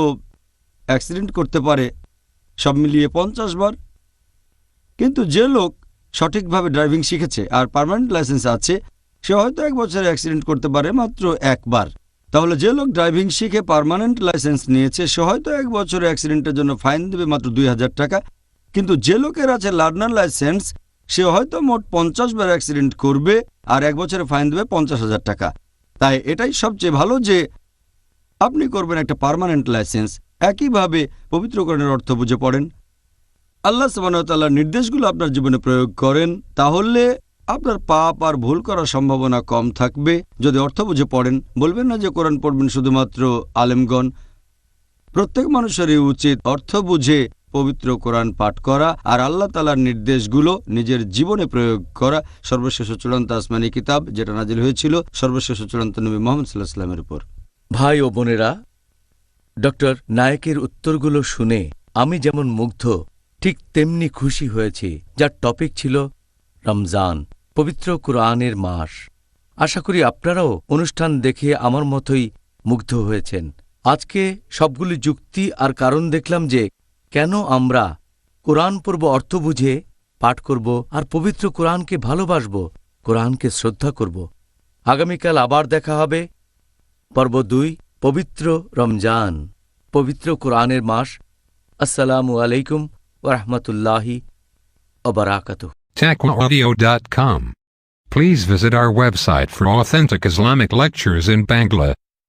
[SPEAKER 8] অ্যাক্সিডেন্ট করতে পারে সব মিলিয়ে 50 বার। কিন্তু যে লোক সঠিকভাবে ড্রাইভিং শিখেছে আর পার্মানেন্ট লাইসেন্স আছে, সে হয়তো 1 বছরে অ্যাক্সিডেন্ট করতে পারে মাত্র 1 বার। তাহলে যে লোক ড্রাইভিং শিখে পার্মানেন্ট লাইসেন্স নিয়েছে সে হয়তো 1 বছরে অ্যাক্সিডেন্টের জন্য ফাইন দেবে মাত্র 2000 টাকা। কিন্তু যে লোকের আছে লার্নার লাইসেন্স সে হয়তো মোট 50 বার অ্যাক্সিডেন্ট করবে আর 1 বছরে ফাইন দেবে 50,000 টাকা। তাই এটাই সবচেয়ে ভালো যে আপনি করবেন একটা পার্মানেন্ট লাইসেন্স। একইভাবে পবিত্র কোরআনের অর্থ বুঝে পড়েন, আল্লাহ সুবহানাহু ওয়া তাআলার নির্দেশগুলো আপনার জীবনে প্রয়োগ করেন, তাহলে আপনার পাপ আর ভুল করার সম্ভাবনা কম থাকবে। যদি অর্থ বুঝে পড়েন, বলবেন না যে কোরআন পড়বেন শুধুমাত্র আলেমগণ। প্রত্যেক মানুষেরই উচিত অর্থ বুঝে পবিত্র কোরআন পাঠ করা আর আল্লাহ তাআলার নির্দেশগুলো নিজের জীবনে প্রয়োগ করা। সর্বশেষ চূড়ান্ত আসমানি কিতাব যেটা নাজিল হয়েছিল সর্বশেষ চূড়ান্ত নবী মুহাম্মদ সাল্লাল্লাহু আলাইহি ওয়াসাল্লামের উপর।
[SPEAKER 7] ভাই ও বোনেরা, ডক্টর নায়েকের উত্তরগুলো শুনে আমি যেমন মুগ্ধ, ঠিক তেমনি খুশি হয়েছি। যার টপিক ছিল রমজান, পবিত্র কুরআনের মাস। আশা করি আপনারাও অনুষ্ঠান দেখে আমার মতোই মুগ্ধ হয়েছেন। আজকে সবগুলি যুক্তি আর কারণ দেখলাম যে কেন আমরা কোরআন পড়ব, অর্থ বুঝে পাঠ করব আর পবিত্র কোরআনকে ভালোবাসব, কোরআনকে শ্রদ্ধা করব। আগামীকাল আবার দেখা হবে। পর্ব 2, পবিত্র রমজান, পবিত্র কোরআনের মাস। আসসালামু আলাইকুম ওয়া রাহমাতুল্লাহি ওয়া বারাকাতুহু।
[SPEAKER 10] TaqwaAudio.com. Please visit our website for authentic Islamic lectures in Bangla.